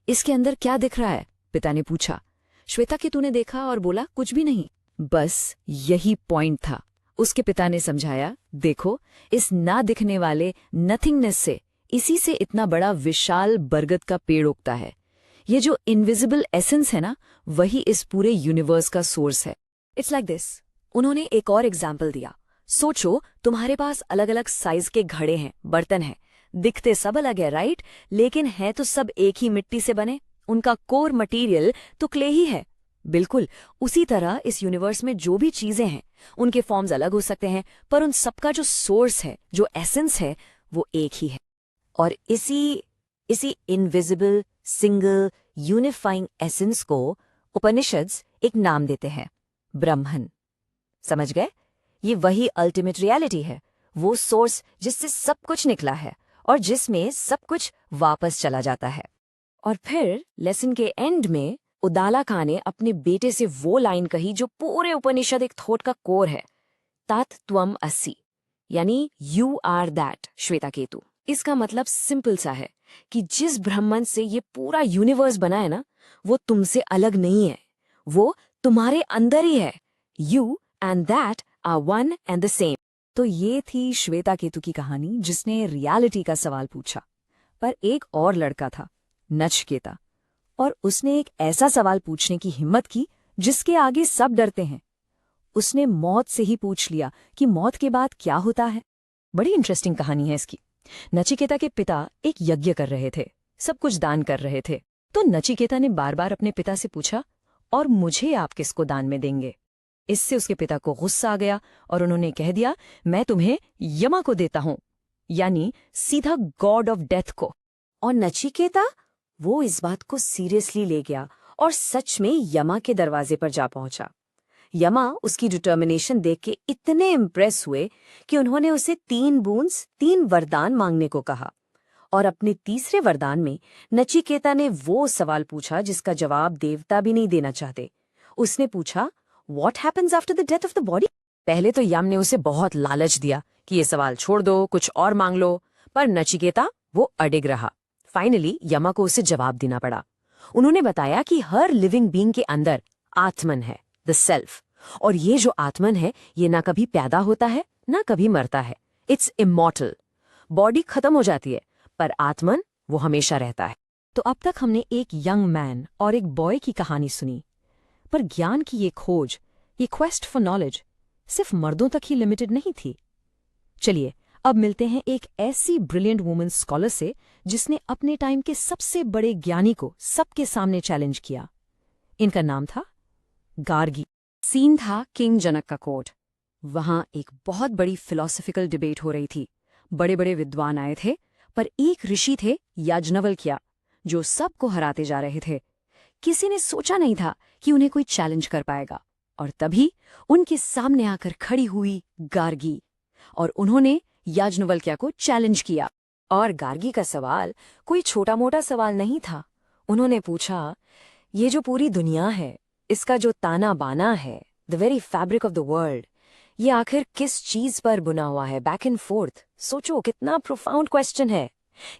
इसके अंदर क्या दिख रहा है? पिता ने पूछा। श्वेताकेतु ने देखा और बोला, कुछ भी नहीं। बस यही पॉइंट था। उसके पिता ने समझाया, देखो इस ना दिखने वाले नथिंगनेस से, इसी से इतना बड़ा विशाल बरगद का पेड़ उगता है। ये जो इनविजिबल एसेंस है ना, वही इस पूरे यूनिवर्स का सोर्स है। It's like this. उन्होंने एक और एग्जाम्पल दिया। सोचो तुम्हारे पास अलग अलग साइज के घड़े हैं, बर्तन हैं, दिखते सब अलग है, राइट? लेकिन हैं तो सब एक ही मिट्टी से बने। उनका कोर मटेरियल तो क्ले ही है। बिल्कुल उसी तरह इस यूनिवर्स में जो भी चीजें हैं, उनके फॉर्म्स अलग हो सकते हैं, पर उन सबका जो सोर्स है, जो एसेंस है, वो एक ही है। और इसी इनविजिबल सिंगल यूनिफाइंग एसेंस को उपनिषद्स एक नाम देते हैं, ब्रह्मन। समझ गए? ये वही अल्टीमेट रियलिटी है, वो सोर्स जिससे सब कुछ निकला है और जिसमें सब कुछ वापस चला जाता है। और फिर लेसन के एंड में उद्दालक ने अपने बेटे से वो लाइन कही जो पूरे उपनिषद एक थॉट का कोर है, तात त्वम असि, यानी यू आर दैट श्वेताकेतु। इसका मतलब सिंपल सा है कि जिस ब्रह्मन से ये पूरा यूनिवर्स बना है ना, वो तुमसे अलग नहीं है, वो तुम्हारे अंदर ही है। You and that are one and the same. तो ये थी श्वेताकेतु की कहानी जिसने रियलिटी का सवाल पूछा। पर एक और लड़का था, नचिकेता, और उसने एक ऐसा सवाल पूछने की हिम्मत की जिसके आगे सब डरते हैं। उसने मौत से ही पूछ लिया कि मौत के बाद क्या होता है। बड़ी इंटरेस्टिंग कहानी है इसकी। नचिकेता के पिता एक यज्ञ कर रहे थे, सब कुछ दान कर रहे थे। तो नचिकेता ने बार बार अपने पिता से पूछा, और मुझे आप किसको दान में देंगे? इससे उसके पिता को गुस्सा आ गया और उन्होंने कह दिया, मैं तुम्हें यमा को देता हूं, यानी सीधा गॉड ऑफ डेथ को। और नचिकेता वो इस बात को सीरियसली ले गया और सच में यमा के दरवाजे पर जा पहुंचा। यमा उसकी डिटर्मिनेशन देख के इतने इम्प्रेस हुए कि उन्होंने उसे 3 बूंस 3 वरदान मांगने को कहा। और अपने तीसरे वरदान में नचिकेता ने वो सवाल पूछा जिसका जवाब देवता भी नहीं देना चाहते। उसने पूछा, What happens after the death of the body? पहले तो यम ने उसे बहुत लालच दिया कि ये सवाल छोड़ दो, कुछ और मांग लो, पर नचिकेता वो अडिग रहा। फाइनली यमा को उसे जवाब देना पड़ा। उन्होंने बताया कि हर लिविंग बीइंग के अंदर आत्मन है, द सेल्फ, और ये जो आत्मन है ये ना कभी पैदा होता है ना कभी मरता है। It's immortal. बॉडी खत्म हो जाती है पर आत्मन वो हमेशा रहता है। तो अब तक हमने एक यंग मैन और एक बॉय की कहानी सुनी, पर ज्ञान की ये खोज, ये क्वेस्ट फॉर नॉलेज सिर्फ मर्दों तक ही लिमिटेड नहीं थी। चलिए अब मिलते हैं एक ऐसी ब्रिलियंट वुमन स्कॉलर से जिसने अपने टाइम के सबसे बड़े ज्ञानी को सबके सामने चैलेंज किया। इनका नाम था गार्गी। सीन था किंग जनक का कोर्ट। वहां एक बहुत बड़ी फिलॉसफिकल डिबेट हो रही थी। बड़े बड़े विद्वान आए थे, पर एक ऋषि थे याज्ञवल्क्य जो सबको हराते जा रहे थे। किसी ने सोचा नहीं था कि उन्हें कोई चैलेंज कर पाएगा, और तभी उनके सामने आकर खड़ी हुई गार्गी, और उन्होंने याज्ञवल्क्य को चैलेंज किया। और गार्गी का सवाल कोई छोटा मोटा सवाल नहीं था। उन्होंने पूछा, ये जो पूरी दुनिया है, इसका जो ताना बाना है, the very fabric of the world, ये आखिर किस चीज पर बुना हुआ है? Back and fourth. सोचो कितना प्रोफाउंड क्वेश्चन है।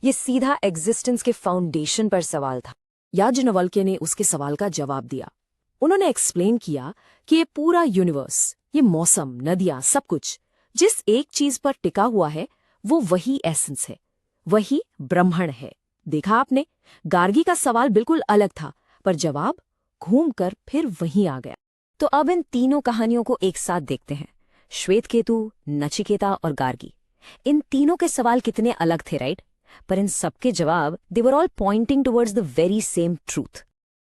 ये सीधा एग्जिस्टेंस के फाउंडेशन पर सवाल था। याज्ञवल्क्य ने उसके सवाल का जवाब दिया। उन्होंने एक्सप्लेन किया कि ये पूरा यूनिवर्स, ये मौसम, नदियां, सब कुछ जिस एक चीज पर टिका हुआ है वो वही एसेंस है, वही ब्रह्मण है। देखा आपने, गार्गी का सवाल बिल्कुल अलग था, पर जवाब घूमकर फिर वहीं आ गया। तो अब इन तीनों कहानियों को एक साथ देखते हैं, श्वेतकेतु, नचिकेता और गार्गी। इन तीनों के सवाल कितने अलग थे, राइट? पर इन सबके जवाब, they were all pointing towards the very same truth.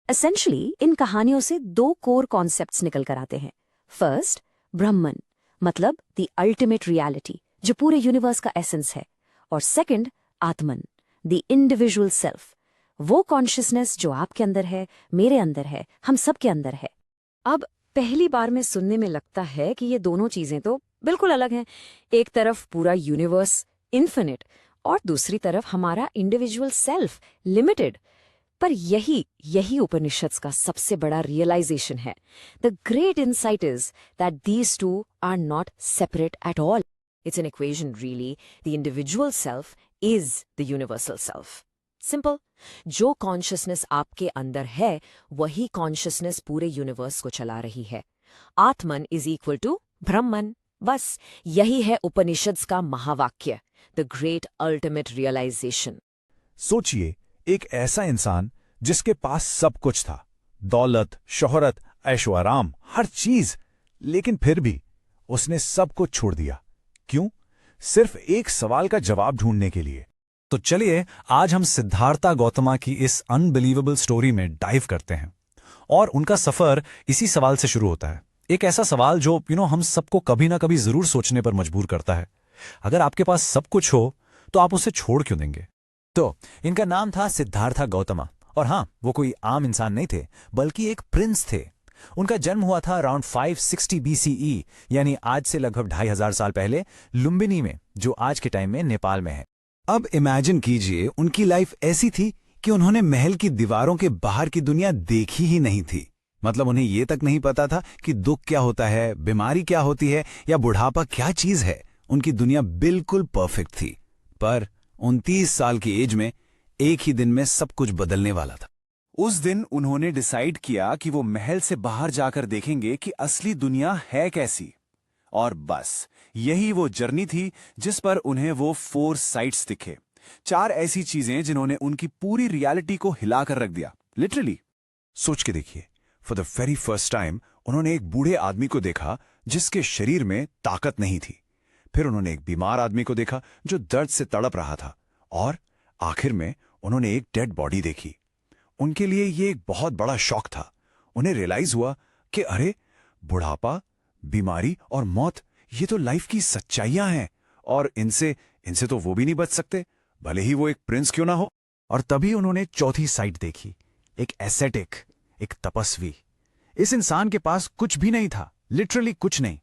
Essentially इन कहानियों से दो कोर कॉन्सेप्ट्स निकल कर आते हैं। फर्स्ट, ब्रह्मन, मतलब द अल्टीमेट रियलिटी, जो पूरे यूनिवर्स का एसेंस है। और second, Atman, the individual self, वो कॉन्शियसनेस जो आपके अंदर है, मेरे अंदर है, हम सब के अंदर है। अब पहली बार में सुनने में लगता है कि ये दोनों चीजें तो बिल्कुल अलग हैं। एक तरफ पूरा यूनिवर्स इन्फिनिट और दूसरी तरफ हमारा इंडिविजुअल सेल्फ लिमिटेड। पर यही उपनिषद्स का सबसे बड़ा रियलाइजेशन है। The great insight is that these two are not separate at all. It's an equation really. The individual self is the universal self. Simple. जो कॉन्शियसनेस आपके अंदर है वही कॉन्शियसनेस पूरे यूनिवर्स को चला रही है। आत्मन इज इक्वल टू ब्रह्मन। बस यही है उपनिषद्स का महावाक्य, द ग्रेट अल्टीमेट रियलाइजेशन। सोचिए, एक ऐसा इंसान जिसके पास सब कुछ था, दौलत, शोहरत, ऐशो आराम, हर चीज, लेकिन फिर भी उसने सब कुछ छोड़ दिया। क्यों? सिर्फ एक सवाल का जवाब ढूंढने के लिए। तो चलिए आज हम सिद्धार्था गौतमा की इस अनबिलीवेबल स्टोरी में डाइव करते हैं। और उनका सफर इसी सवाल से शुरू होता है। एक ऐसा सवाल जो हम सबको कभी ना कभी जरूर सोचने पर मजबूर करता है। अगर आपके पास सब कुछ हो तो आप उसे छोड़ क्यों देंगे? तो इनका नाम था सिद्धार्था गौतमा, और हाँ, वो कोई आम इंसान नहीं थे, बल्कि एक प्रिंस थे। उनका जन्म हुआ था अराउंड 560 BCE, यानी आज से लगभग 2500 साल पहले, लुम्बिनी में, जो आज के टाइम में नेपाल में है। अब इमेजिन कीजिए, उनकी लाइफ ऐसी थी कि उन्होंने महल की दीवारों के बाहर की दुनिया देखी ही नहीं थी। मतलब उन्हें ये तक नहीं पता था कि दुख क्या होता है, बीमारी क्या होती है, या बुढ़ापा क्या चीज है। उनकी दुनिया बिल्कुल परफेक्ट थी। पर 29 साल की एज में एक ही दिन में सब कुछ बदलने वाला था। उस दिन उन्होंने डिसाइड किया कि वो महल से बाहर जाकर देखेंगे कि असली दुनिया है कैसी। और बस यही वो जर्नी थी जिस पर उन्हें वो 4 साइट्स दिखे। 4 ऐसी चीजें जिन्होंने उनकी पूरी रियलिटी को हिलाकर रख दिया, लिटरली। सोच के देखिए, for the very first time उन्होंने एक बूढ़े आदमी को देखा जिसके शरीर में ताकत नहीं थी। फिर उन्होंने एक बीमार आदमी को देखा जो दर्द से तड़प रहा था। और आखिर में उन्होंने एक डेड बॉडी देखी। उनके लिए ये एक बहुत बड़ा शॉक था। उन्हें रियलाइज हुआ कि अरे, बुढ़ापा, बीमारी और मौत, ये तो लाइफ की सच्चाइयां हैं, और इनसे तो वो भी नहीं बच सकते, भले ही वो एक प्रिंस क्यों ना हो। और तभी उन्होंने चौथी साइड देखी, एक एसेटिक, एक तपस्वी। इस इंसान के पास कुछ भी नहीं था, लिटरली कुछ नहीं,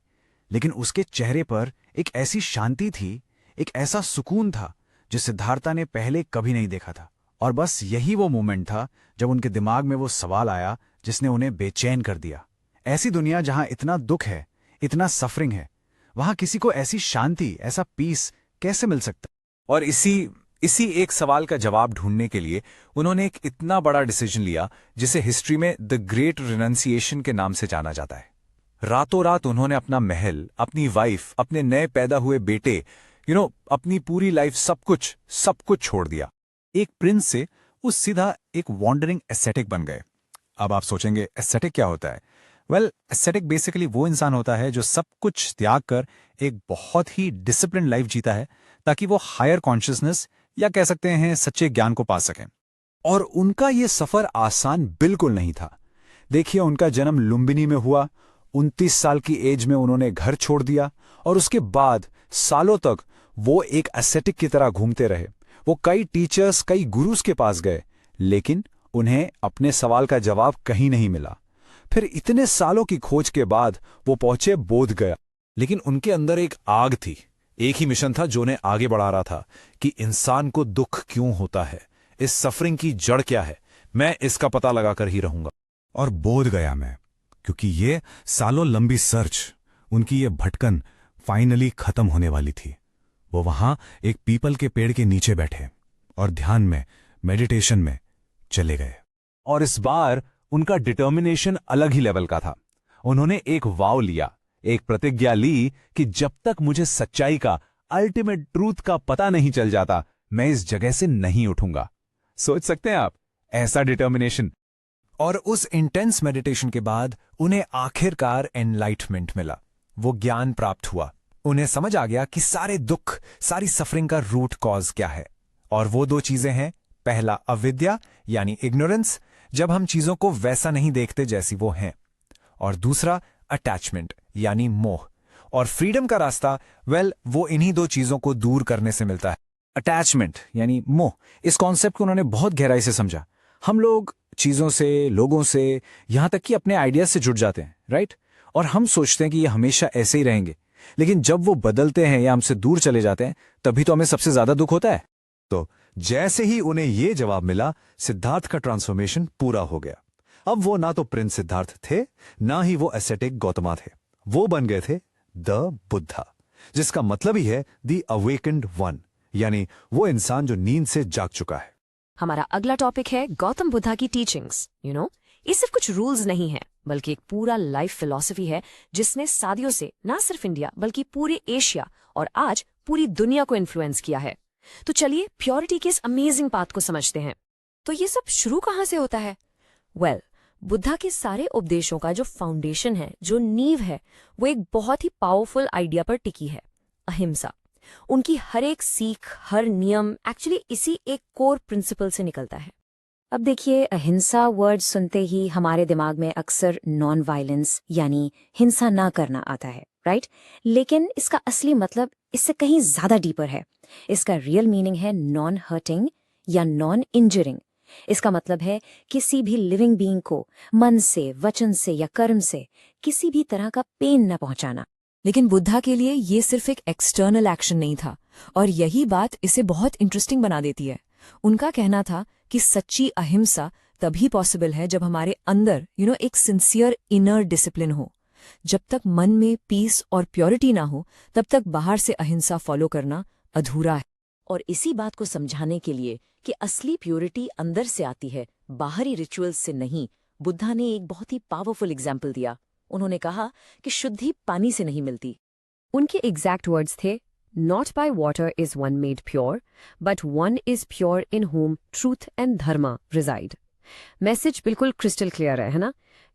लेकिन उसके चेहरे पर एक ऐसी शांति थी, एक ऐसा सुकून था जो सिद्धार्था ने पहले कभी नहीं देखा था। और बस यही वो मोमेंट था जब उनके दिमाग में वो सवाल आया जिसने उन्हें बेचैन कर दिया। ऐसी दुनिया जहां इतना दुख है, इतना सफरिंग है, वहां किसी को ऐसी शांति, ऐसा पीस कैसे मिल सकता? और इसी एक सवाल का जवाब ढूंढने के लिए उन्होंने एक इतना बड़ा डिसीजन लिया जिसे हिस्ट्री में द ग्रेट रिनंसिएशन के नाम से जाना जाता है। रातों रात उन्होंने अपना महल, अपनी वाइफ, अपने नए पैदा हुए बेटे, अपनी पूरी लाइफ, सब कुछ छोड़ दिया। एक प्रिंस से वो सीधा एक वॉन्डरिंग एस्थेटिक बन गए। अब आप सोचेंगे एस्थेटिक क्या होता है? वेल, एस्थेटिक बेसिकली वो इंसान होता है जो सब कुछ त्याग कर एक बहुत ही डिसिप्लिन लाइफ जीता है ताकि वो हायर कॉन्शियसनेस, या कह सकते हैं सच्चे ज्ञान को पा सकें। और उनका ये सफर आसान बिल्कुल नहीं था। देखिए, उनका जन्म लुम्बिनी में हुआ। 29 साल की एज में उन्होंने घर छोड़ दिया, और उसके बाद सालों तक वो एक एस्थेटिक की तरह घूमते रहे। वो कई टीचर्स, कई गुरुज के पास गए, लेकिन उन्हें अपने सवाल का जवाब कहीं नहीं मिला। फिर इतने सालों की खोज के बाद वो पहुंचे बोध गया। लेकिन उनके अंदर एक आग थी, एक ही मिशन था जो उन्हें आगे बढ़ा रहा था कि इंसान को दुख क्यों होता है, इस सफरिंग की जड़ क्या है, मैं इसका पता लगाकर ही रहूंगा। और बोध गया मैं, क्योंकि ये सालों लंबी सर्च, उनकी ये भटकन फाइनली खत्म होने वाली थी। वो वहां एक पीपल के पेड़ के नीचे बैठे और ध्यान में, मेडिटेशन में चले गए। और इस बार उनका डिटर्मिनेशन अलग ही लेवल का था। उन्होंने एक वाव लिया, एक प्रतिज्ञा ली कि जब तक मुझे सच्चाई का, अल्टीमेट ट्रूथ का पता नहीं चल जाता, मैं इस जगह से नहीं उठूंगा। सोच सकते हैं आप, ऐसा डिटर्मिनेशन। और उस इंटेंस मेडिटेशन के बाद उन्हें आखिरकार एनलाइटमेंट मिला। वो ज्ञान प्राप्त हुआ। उन्हें समझ आ गया कि सारे दुख, सारी सफरिंग का रूट कॉज क्या है। और वो दो चीजें हैं, पहला अविद्या यानी इग्नोरेंस, जब हम चीजों को वैसा नहीं देखते जैसी वो हैं, और दूसरा अटैचमेंट यानी मोह। और फ्रीडम का रास्ता, वो इन्हीं दो चीजों को दूर करने से मिलता है। अटैचमेंट यानी मोह, इस कॉन्सेप्ट को उन्होंने बहुत गहराई से समझा। हम लोग चीजों से, लोगों से, यहां तक कि अपने आइडियाज से जुड़ जाते हैं, राइट? और हम सोचते हैं कि ये हमेशा ऐसे ही रहेंगे, लेकिन जब वो बदलते हैं या हमसे दूर चले जाते हैं, तभी तो हमें सबसे ज्यादा दुख होता है। तो जैसे ही उन्हें ये जवाब मिला, सिद्धार्थ का ट्रांसफॉर्मेशन पूरा हो गया। अब वो ना तो प्रिंस सिद्धार्थ थे, ना ही वो एसेटिक गौतमा थे। वो बन गए थे द बुद्धा, जिसका मतलब ही है द अवेकेंड वन, यानी वो इंसान जो नींद से जाग चुका है। हमारा अगला टॉपिक है गौतम बुद्धा की टीचिंग्स। ये सिर्फ कुछ रूल्स नहीं है, बल्कि एक पूरा लाइफ फिलॉसफी है जिसने सदियों से ना सिर्फ इंडिया बल्कि पूरे एशिया और आज पूरी दुनिया को इन्फ्लुएंस किया है। तो चलिए प्योरिटी के इस अमेजिंग पाथ को समझते हैं। तो ये सब शुरू कहाँ से होता है? बुद्धा के सारे उपदेशों का जो फाउंडेशन है, जो नींव है, वो एक बहुत ही पावरफुल आइडिया पर टिकी है, अहिंसा। उनकी हर एक सीख, हर नियम एक्चुअली इसी एक कोर प्रिंसिपल से निकलता है। अब देखिए, अहिंसा वर्ड सुनते ही हमारे दिमाग में अक्सर नॉन वायलेंस यानी हिंसा ना करना आता है, राइट? लेकिन इसका असली मतलब इससे कहीं ज्यादा डीपर है। इसका रियल मीनिंग है नॉन हर्टिंग या नॉन इंजरिंग। इसका मतलब है किसी भी लिविंग बीइंग को मन से, वचन से या कर्म से किसी भी तरह का पेन न पहुंचाना। लेकिन बुद्धा के लिए ये सिर्फ एक एक्सटर्नल एक्शन नहीं था, और यही बात इसे बहुत इंटरेस्टिंग बना देती है। उनका कहना था कि सच्ची अहिंसा तभी पॉसिबल है जब हमारे अंदर एक सिंसियर इनर डिसिप्लिन हो। जब तक मन में पीस और प्योरिटी ना हो, तब तक बाहर से अहिंसा फॉलो करना अधूरा है। और इसी बात को समझाने के लिए कि असली प्योरिटी अंदर से आती है, बाहरी रिचुअल्स से नहीं, बुद्धा ने एक बहुत ही पावरफुल एग्जाम्पल दिया। उन्होंने कहा कि शुद्धि पानी से नहीं मिलती। उनके एग्जैक्ट वर्ड्स थे, not by water is one made pure, but one is pure in whom truth and dharma reside. Message बिल्कुल क्रिस्टल क्लियर है ना,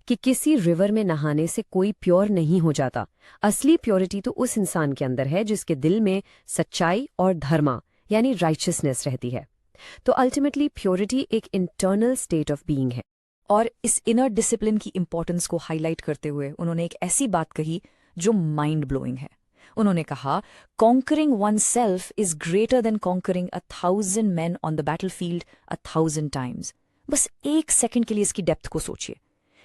कि किसी रिवर में नहाने से कोई प्योर नहीं हो जाता। असली प्योरिटी तो उस इंसान के अंदर है जिसके दिल में सच्चाई और धर्मा यानी राइचियसनेस रहती है। तो अल्टीमेटली प्योरिटी एक इंटरनल स्टेट ऑफ बीइंग है। और इस इनर डिसिप्लिन की इंपॉर्टेंस को हाईलाइट करते हुए उन्होंने एक ऐसी बात कही जो माइंड ब्लोइंग है। उन्होंने कहा, conquering one self is greater than conquering 1,000 men on the battlefield 1,000 times। बस एक सेकंड के लिए इसकी डेप्थ को सोचिए।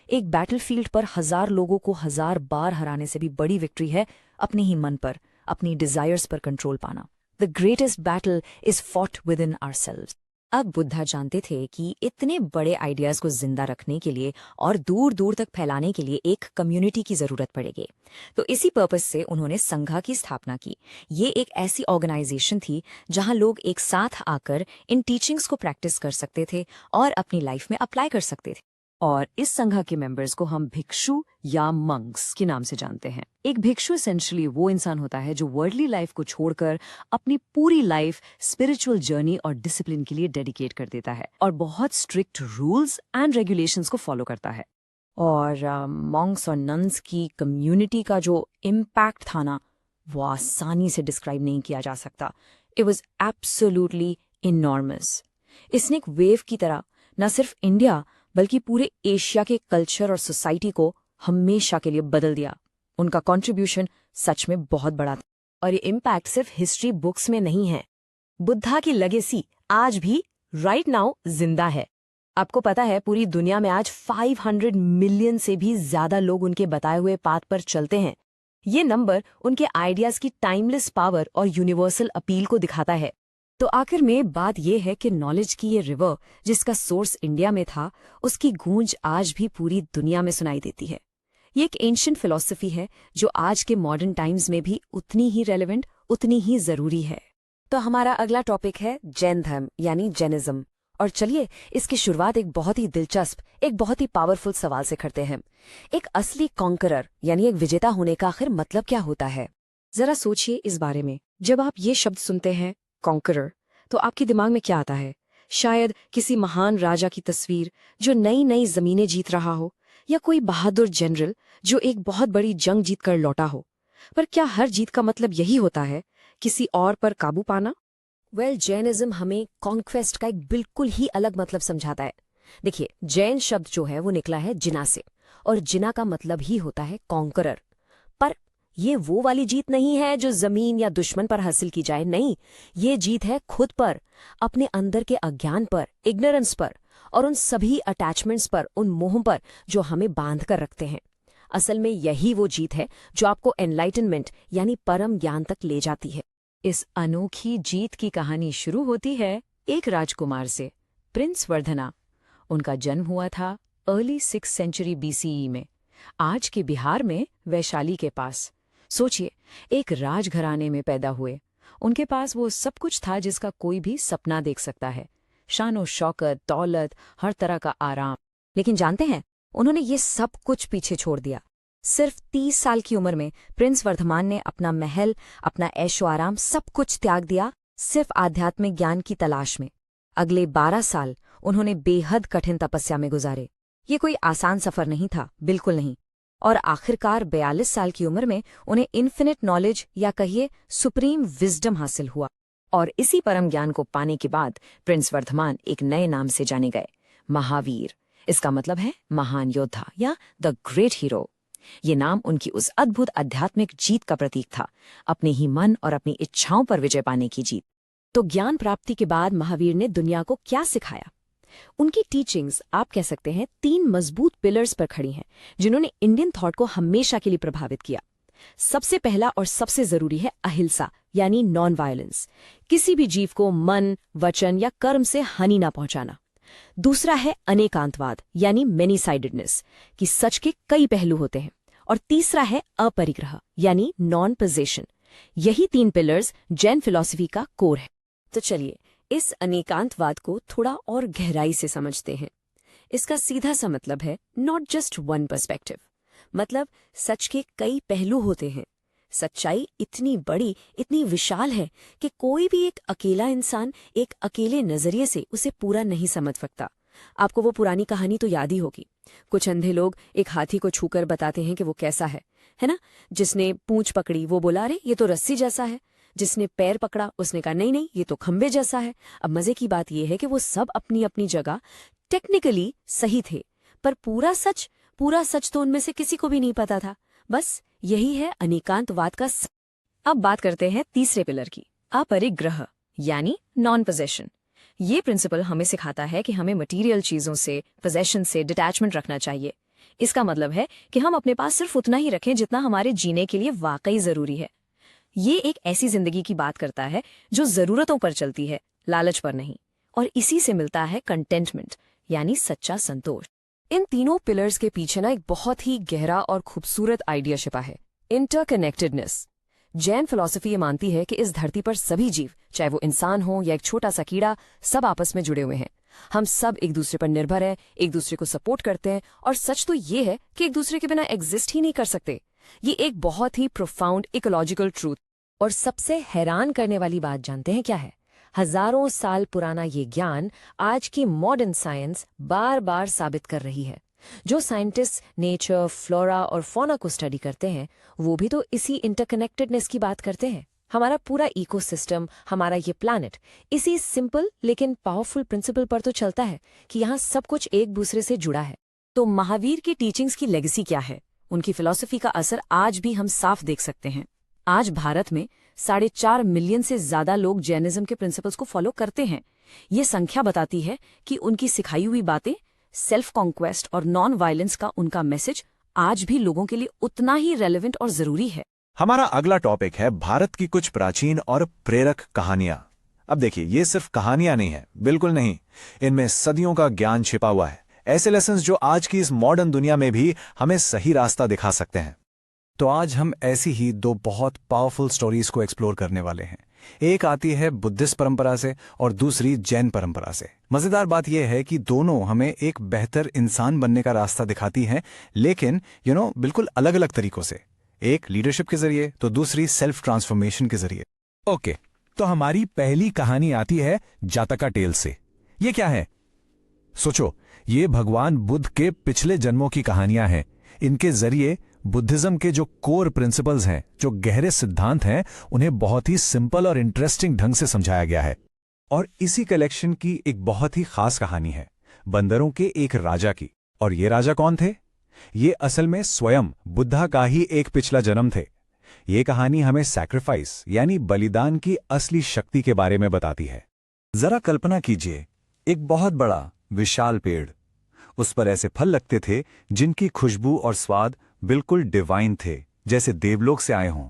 एक बैटलफील्ड पर 1000 लोगों को 1000 बार हराने से भी बड़ी विक्ट्री है अपने ही मन पर, अपनी डिजायर्स पर कंट्रोल पाना। The greatest battle is fought with in ourselves. अब बुद्धा जानते थे कि इतने बड़े आइडियाज को जिंदा रखने के लिए और दूर दूर तक फैलाने के लिए एक कम्युनिटी की जरूरत पड़ेगी। तो इसी पर्पस से उन्होंने संघा की स्थापना की। ये एक ऐसी ऑर्गेनाइजेशन थी जहां लोग एक साथ आकर इन टीचिंग्स को प्रैक्टिस कर सकते थे और अपनी लाइफ में अप्लाई कर सकते थे। और इस संघा के मेंबर्स को हम भिक्षु या मंक्स के नाम से जानते हैं। एक भिक्षु एसेंशियली वो इंसान होता है जो वर्ल्डली लाइफ को छोड़कर अपनी पूरी लाइफ स्पिरिचुअल जर्नी और डिसिप्लिन के लिए डेडिकेट कर देता है और बहुत स्ट्रिक्ट रूल्स एंड रेगुलेशंस को फॉलो करता है। और मॉन्क्स और नन्स की कम्युनिटी का जो इम्पैक्ट था ना, वो आसानी से डिस्क्राइब नहीं किया जा सकता। It was absolutely enormous. इसने एक वेव की तरह न सिर्फ इंडिया बल्कि पूरे एशिया के कल्चर और सोसाइटी को हमेशा के लिए बदल दिया। उनका कंट्रीब्यूशन सच में बहुत बड़ा था। और ये इम्पैक्ट सिर्फ हिस्ट्री बुक्स में नहीं है, बुद्धा की लेगेसी आज भी राइट नाउ जिंदा है। आपको पता है पूरी दुनिया में आज 500 मिलियन से भी ज्यादा लोग उनके बताए हुए पाथ पर चलते हैं। ये नंबर उनके आइडियाज की टाइमलेस पावर और यूनिवर्सल अपील को दिखाता है। तो आखिर में बात यह है कि नॉलेज की ये रिवर जिसका सोर्स इंडिया में था, उसकी गूंज आज भी पूरी दुनिया में सुनाई देती है। ये एक एंशिएंट फिलॉसफी है जो आज के मॉडर्न टाइम्स में भी उतनी ही रेलेवेंट, उतनी ही जरूरी है। तो हमारा अगला टॉपिक है जैन धर्म यानी जैनिज्म। और चलिए इसकी शुरुआत एक बहुत ही दिलचस्प, एक बहुत ही पावरफुल सवाल से करते हैं। एक असली कॉन्करर यानी एक विजेता होने का आखिर मतलब क्या होता है? जरा सोचिए इस बारे में। जब आप ये शब्द सुनते हैं कॉन्करर, तो आपके दिमाग में क्या आता है? शायद किसी महान राजा की तस्वीर जो नई नई जमीनें जीत रहा हो, या कोई बहादुर जनरल जो एक बहुत बड़ी जंग जीत कर लौटा हो। पर क्या हर जीत का मतलब यही होता है, किसी और पर काबू पाना? जैनिज्म हमें कॉन्क्वेस्ट का एक बिल्कुल ही अलग मतलब समझाता है। देखिए, जैन शब्द जो है वो निकला है जिना से, और जिना का मतलब ही होता है कॉन्करर। पर ये वो वाली जीत नहीं है जो जमीन या दुश्मन पर हासिल की जाए, नहीं, ये जीत है खुद पर, अपने अंदर के अज्ञान पर, इग्नोरेंस पर, और उन सभी अटैचमेंट्स पर, उन मोह पर जो हमें बांध कर रखते हैं। असल में यही वो जीत है जो आपको एनलाइटनमेंट यानी परम ज्ञान तक ले जाती है। इस अनोखी जीत की कहानी शुरू होती है एक राजकुमार से, प्रिंस वर्धना। उनका जन्म हुआ था अर्ली 6th सेंचुरी BCE में, आज के बिहार में वैशाली के पास। सोचिए, एक राजघराने में पैदा हुए। उनके पास वो सब कुछ था जिसका कोई भी सपना देख सकता है, शानो शौकत, दौलत, हर तरह का आराम। लेकिन जानते हैं, उन्होंने ये सब कुछ पीछे छोड़ दिया। सिर्फ 30 साल की उम्र में प्रिंस वर्धमान ने अपना महल, अपना ऐशो आराम सब कुछ त्याग दिया, सिर्फ आध्यात्मिक ज्ञान की तलाश में। अगले 12 साल उन्होंने बेहद कठिन तपस्या में गुजारे। ये कोई आसान सफर नहीं था, बिल्कुल नहीं। और आखिरकार 42 साल की उम्र में उन्हें इन्फिनिट नॉलेज या कहिए सुप्रीम विजडम हासिल हुआ। और इसी परम ज्ञान को पाने के बाद प्रिंस वर्धमान एक नए नाम से जाने गए, महावीर। इसका मतलब है महान योद्धा या द ग्रेट हीरो। ये नाम उनकी उस अद्भुत आध्यात्मिक जीत का प्रतीक था, अपने ही मन और अपनी इच्छाओं पर विजय पाने की जीत। तो ज्ञान प्राप्ति के बाद महावीर ने दुनिया को क्या सिखाया? उनकी टीचिंग्स आप कह सकते हैं 3 मजबूत पिलर्स पर खड़ी हैं, जिन्होंने इंडियन थॉट को हमेशा के लिए प्रभावित किया। सबसे पहला और सबसे जरूरी है अहिंसा यानी नॉन वायलेंस। किसी भी जीव को मन, वचन या कर्म से हानि ना पहुंचाना। दूसरा है अनेकांतवाद यानी मेनी साइडेडनेस, कि सच के कई पहलू होते हैं। और तीसरा है अपरिग्रह यानी नॉन पोजेशन। यही 3 पिलर्स जैन फिलॉसफी का कोर है। तो चलिए इस अनेकांतवाद को थोड़ा और गहराई से समझते हैं। इसका सीधा सा मतलब है नॉट जस्ट वन पर्सपेक्टिव, मतलब सच के कई पहलू होते हैं। सच्चाई इतनी बड़ी, इतनी विशाल है कि कोई भी एक अकेला इंसान एक अकेले नजरिए से उसे पूरा नहीं समझ सकता। आपको वो पुरानी कहानी तो याद ही होगी। कुछ अंधे लोग एक हाथी को छूकर बताते हैं कि वो कैसा है ना? जिसने पूंछ पकड़ी वो बोला, अरे ये तो रस्सी जैसा है। जिसने पैर पकड़ा उसने कहा, नहीं नहीं ये तो खंबे जैसा है। अब मजे की बात यह है कि वो सब अपनी अपनी जगह टेक्निकली सही थे, पर पूरा सच तो उनमें से किसी को भी नहीं पता था। बस यही है अनेकांतवाद का अब बात करते हैं तीसरे पिलर की, अपरिग्रह यानी नॉन पोजेशन। ये प्रिंसिपल हमें सिखाता है कि हमें मटेरियल चीजों से, पोजेशन से डिटैचमेंट रखना चाहिए। इसका मतलब है कि हम अपने पास सिर्फ उतना ही रखें जितना हमारे जीने के लिए वाकई जरूरी है। ये एक ऐसी जिंदगी की बात करता है जो जरूरतों पर चलती है, लालच पर नहीं। और इसी से मिलता है कंटेंटमेंट यानी सच्चा संतोष। इन तीनों पिलर्स के पीछे ना एक बहुत ही गहरा और खूबसूरत आइडिया छिपा है, इंटरकनेक्टेडनेस। जैन फिलॉसफी ये मानती है कि इस धरती पर सभी जीव, चाहे वो इंसान हो या एक छोटा सा कीड़ा, सब आपस में जुड़े हुए हैं। हम सब एक दूसरे पर निर्भर हैं, एक दूसरे को सपोर्ट करते हैं, और सच तो ये है कि एक दूसरे के बिना एग्जिस्ट ही नहीं कर सकते। ये एक बहुत ही प्रोफाउंड इकोलॉजिकल ट्रूथ। और सबसे हैरान करने वाली बात जानते हैं क्या है? हजारों साल पुराना ये ज्ञान आज की मॉडर्न साइंस बार बार साबित कर रही है। जो साइंटिस्ट नेचर, फ्लोरा और फौना को स्टडी करते हैं, वो भी तो इसी इंटरकनेक्टेडनेस की बात करते हैं। हमारा पूरा इकोसिस्टम, हमारा ये प्लैनेट, इसी सिंपल लेकिन पावरफुल प्रिंसिपल पर तो चलता है कि यहाँ सब कुछ एक दूसरे से जुड़ा है। तो महावीर की टीचिंग्स की लेगेसी क्या है? उनकी फिलॉसफी का असर आज भी हम साफ देख सकते हैं। आज भारत में 4.5 मिलियन से ज्यादा लोग जैनिज्म के प्रिंसिपल्स को फॉलो करते हैं। ये संख्या बताती है कि उनकी सिखाई हुई बातें, सेल्फ कॉन्क्वेस्ट और नॉन वायलेंस का उनका मैसेज आज भी लोगों के लिए उतना ही रेलेवेंट और जरूरी है। हमारा अगला टॉपिक है भारत की कुछ प्राचीन और प्रेरक कहानियां। अब देखिए, ये सिर्फ कहानियां नहीं है, बिल्कुल नहीं। इनमें सदियों का ज्ञान छिपा हुआ है, ऐसे लेसन्स जो आज की इस मॉडर्न दुनिया में भी हमें सही रास्ता दिखा सकते हैं। तो आज हम ऐसी ही 2 बहुत पावरफुल स्टोरीज को एक्सप्लोर करने वाले हैं। एक आती है बुद्धिस्ट परंपरा से और दूसरी जैन परंपरा से। मजेदार बात यह है कि दोनों हमें एक बेहतर इंसान बनने का रास्ता दिखाती हैं, लेकिन बिल्कुल अलग अलग तरीकों से। एक लीडरशिप के जरिए तो दूसरी सेल्फ ट्रांसफॉर्मेशन के जरिए। ओके, तो हमारी पहली कहानी आती है जातका टेल से। ये क्या है? सोचो, ये भगवान बुद्ध के पिछले जन्मों की कहानियां हैं। इनके जरिए बुद्धिज्म के जो कोर प्रिंसिपल्स हैं, जो गहरे सिद्धांत हैं, उन्हें बहुत ही सिंपल और इंटरेस्टिंग ढंग से समझाया गया है। और इसी कलेक्शन की एक बहुत ही खास कहानी है बंदरों के एक राजा की। और ये राजा कौन थे? ये असल में स्वयं बुद्धा का ही एक पिछला जन्म थे। ये कहानी हमें सैक्रिफाइस यानी बलिदान की असली शक्ति के बारे में बताती है। जरा कल्पना कीजिए, एक बहुत बड़ा विशाल पेड़, उस पर ऐसे फल लगते थे जिनकी खुशबू और स्वाद बिल्कुल डिवाइन थे, जैसे देवलोक से आए हों।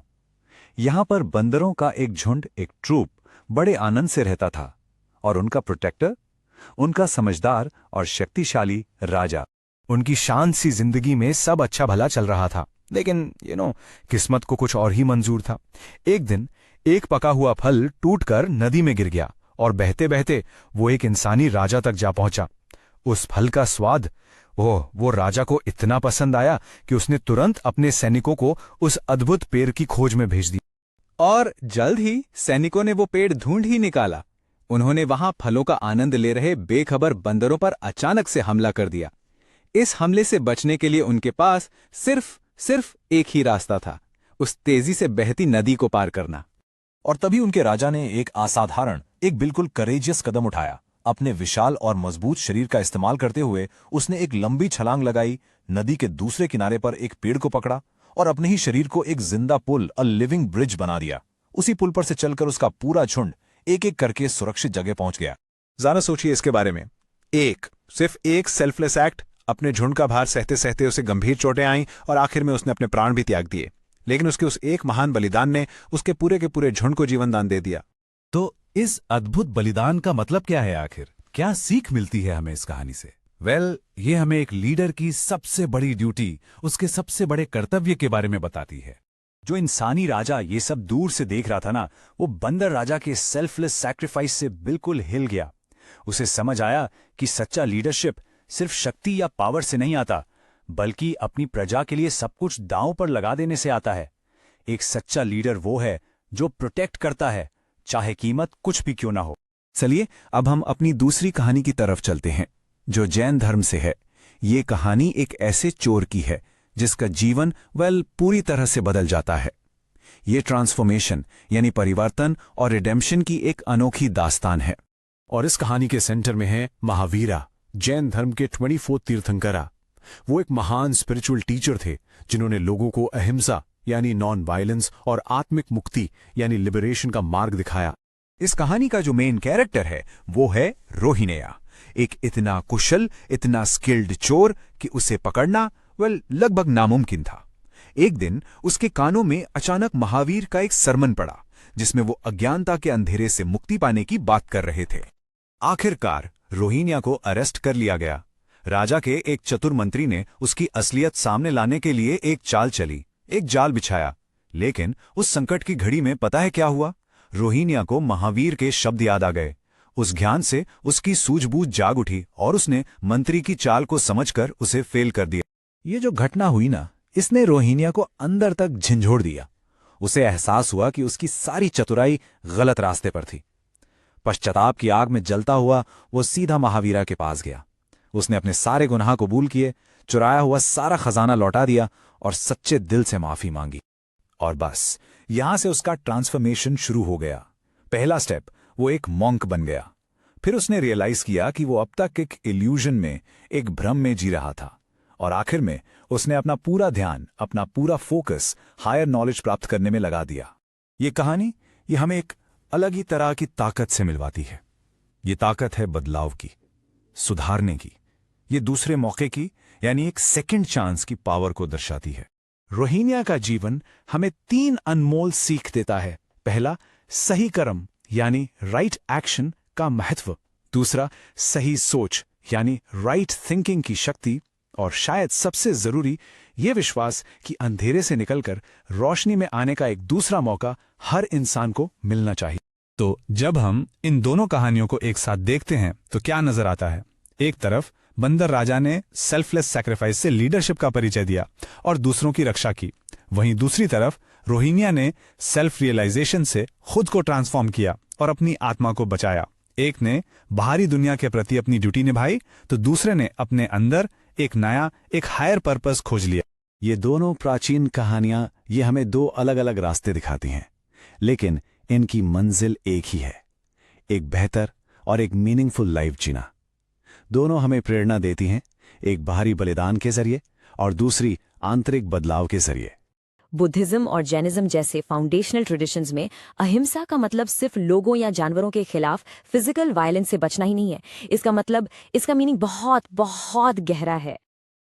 यहां पर बंदरों का एक झुंड, एक ट्रूप बड़े आनंद से रहता था, और उनका प्रोटेक्टर, उनका समझदार और शक्तिशाली राजा। उनकी शांत सी जिंदगी में सब अच्छा भला चल रहा था, लेकिन किस्मत को कुछ और ही मंजूर था। एक दिन एक पका हुआ फल टूटकर नदी में गिर गया और बहते बहते वो एक इंसानी राजा तक जा पहुंचा। उस फल का स्वाद वो राजा को इतना पसंद आया कि उसने तुरंत अपने सैनिकों को उस अद्भुत पेड़ की खोज में भेज दिया। और जल्द ही सैनिकों ने वो पेड़ ढूंढ ही निकाला। उन्होंने वहां फलों का आनंद ले रहे बेखबर बंदरों पर अचानक से हमला कर दिया। इस हमले से बचने के लिए उनके पास सिर्फ एक ही रास्ता था, उस तेजी से बहती नदी को पार करना। और तभी उनके राजा ने एक असाधारण, एक बिल्कुल करेजियस कदम उठाया। अपने विशाल और मजबूत शरीर का इस्तेमाल करते हुए उसने एक लंबी छलांग लगाई, नदी के दूसरे किनारे पर एक पेड़ को पकड़ा और अपने ही शरीर को एक जिंदा पुल, अ लिविंग ब्रिज बना दिया। उसी पुल पर से चलकर उसका पूरा झुंड एक एक करके सुरक्षित जगह पहुंच गया। जरा सोचिए इसके बारे में। सिर्फ एक सेल्फलेस एक्ट, अपने झुंड का भार सहते सहते उसे गंभीर चोटें आईं और आखिर में उसने अपने प्राण भी त्याग दिए। लेकिन उसके उस एक महान बलिदान ने उसके पूरे के पूरे झुंड को जीवन दान दे दिया। तो इस अद्भुत बलिदान का मतलब क्या है आखिर? क्या सीख मिलती है हमें इस कहानी से? ये हमें एक लीडर की सबसे बड़ी ड्यूटी, उसके सबसे बड़े कर्तव्य के बारे में बताती है। जो इंसानी राजा ये सब दूर से देख रहा था ना, वो बंदर राजा के सेल्फलेस सैक्रिफाइस से बिल्कुल हिल गया। उसे समझ आया कि सच्चा लीडरशिप सिर्फ शक्ति या पावर से नहीं आता, बल्कि अपनी प्रजा के लिए सब कुछ दांव पर लगा देने से आता है। एक सच्चा लीडर वो है जो प्रोटेक्ट करता है, चाहे कीमत कुछ भी क्यों ना हो। चलिए अब हम अपनी दूसरी कहानी की तरफ चलते हैं, जो जैन धर्म से है। ये कहानी एक ऐसे चोर की है जिसका जीवन पूरी तरह से बदल जाता है। ये ट्रांसफॉर्मेशन यानी परिवर्तन और रिडेम्पशन की एक अनोखी दास्तान है। और इस कहानी के सेंटर में है महावीरा, जैन धर्म के 24 तीर्थंकरा। वो एक महान स्पिरिचुअल टीचर थे जिन्होंने लोगों को अहिंसा यानी नॉन वायलेंस और आत्मिक मुक्ति यानी लिबरेशन का मार्ग दिखाया। इस कहानी का जो मेन कैरेक्टर है वो है रोहिण्या, एक इतना कुशल, इतना स्किल्ड चोर कि उसे पकड़ना लगभग नामुमकिन था। एक दिन उसके कानों में अचानक महावीर का एक सरमन पड़ा, जिसमें वो अज्ञानता के अंधेरे से मुक्ति पाने की बात कर रहे थे। आखिरकार रोहिण्या को अरेस्ट कर लिया गया। राजा के एक चतुर मंत्री ने उसकी असलियत सामने लाने के लिए एक चाल चली, एक जाल बिछाया। लेकिन उस संकट की घड़ी में पता है क्या हुआ? रोहिण्या को महावीर के शब्द याद आ गए। उस ज्ञान से उसकी सूझबूझ जाग उठी और उसने मंत्री की चाल को समझकर उसे फेल कर दिया। ये जो घटना हुई ना, इसने रोहिण्या को अंदर तक झंझोड़ दिया। उसे एहसास हुआ कि उसकी सारी चतुराई गलत रास्ते पर थी। पश्चाताप की आग में जलता हुआ वो सीधा महावीरा के पास गया। उसने अपने सारे गुनाह कबूल किए, चुराया हुआ सारा खजाना लौटा दिया और सच्चे दिल से माफी मांगी। और बस यहां से उसका ट्रांसफॉर्मेशन शुरू हो गया। पहला स्टेप, वो एक मॉन्क बन गया। फिर उसने रियलाइज किया कि वो अब तक एक इल्यूजन में, एक भ्रम में जी रहा था। और आखिर में उसने अपना पूरा ध्यान, अपना पूरा फोकस हायर नॉलेज प्राप्त करने में लगा दिया। ये कहानी ये हमें एक अलग ही तरह की ताकत से मिलवाती है। ये ताकत है बदलाव की, सुधारने की। ये दूसरे मौके की यानी एक सेकंड चांस की पावर को दर्शाती है। रोहिण्या का जीवन हमें 3 अनमोल सीख देता है। पहला, सही कर्म यानी राइट एक्शन का महत्व। दूसरा, सही सोच यानी राइट थिंकिंग की शक्ति। और शायद सबसे जरूरी ये विश्वास कि अंधेरे से निकलकर रोशनी में आने का एक दूसरा मौका हर इंसान को मिलना चाहिए। तो जब हम इन दोनों कहानियों को एक साथ देखते हैं तो क्या नजर आता है? एक तरफ बंदर राजा ने सेल्फलेस सैक्रिफाइस से लीडरशिप का परिचय दिया और दूसरों की रक्षा की। वहीं दूसरी तरफ रोहिंग्या ने सेल्फ रियलाइजेशन से खुद को ट्रांसफॉर्म किया और अपनी आत्मा को बचाया। एक ने बाहरी दुनिया के प्रति अपनी ड्यूटी निभाई तो दूसरे ने अपने अंदर एक नया, एक हायर पर्पस खोज लिया। ये दोनों प्राचीन कहानियां ये हमें दो अलग अलग रास्ते दिखाती हैं, लेकिन इनकी मंजिल एक ही है, एक बेहतर और एक मीनिंगफुल लाइफ जीना। दोनों हमें प्रेरणा देती हैं, एक बाहरी बलिदान के जरिए और दूसरी आंतरिक बदलाव के जरिए। बुद्धिज्म और जैनिज्म जैसे फाउंडेशनल ट्रेडिशंस में अहिंसा का मतलब सिर्फ लोगों या जानवरों के खिलाफ फिजिकल वायलेंस से बचना ही नहीं है। इसका मीनिंग बहुत बहुत गहरा है।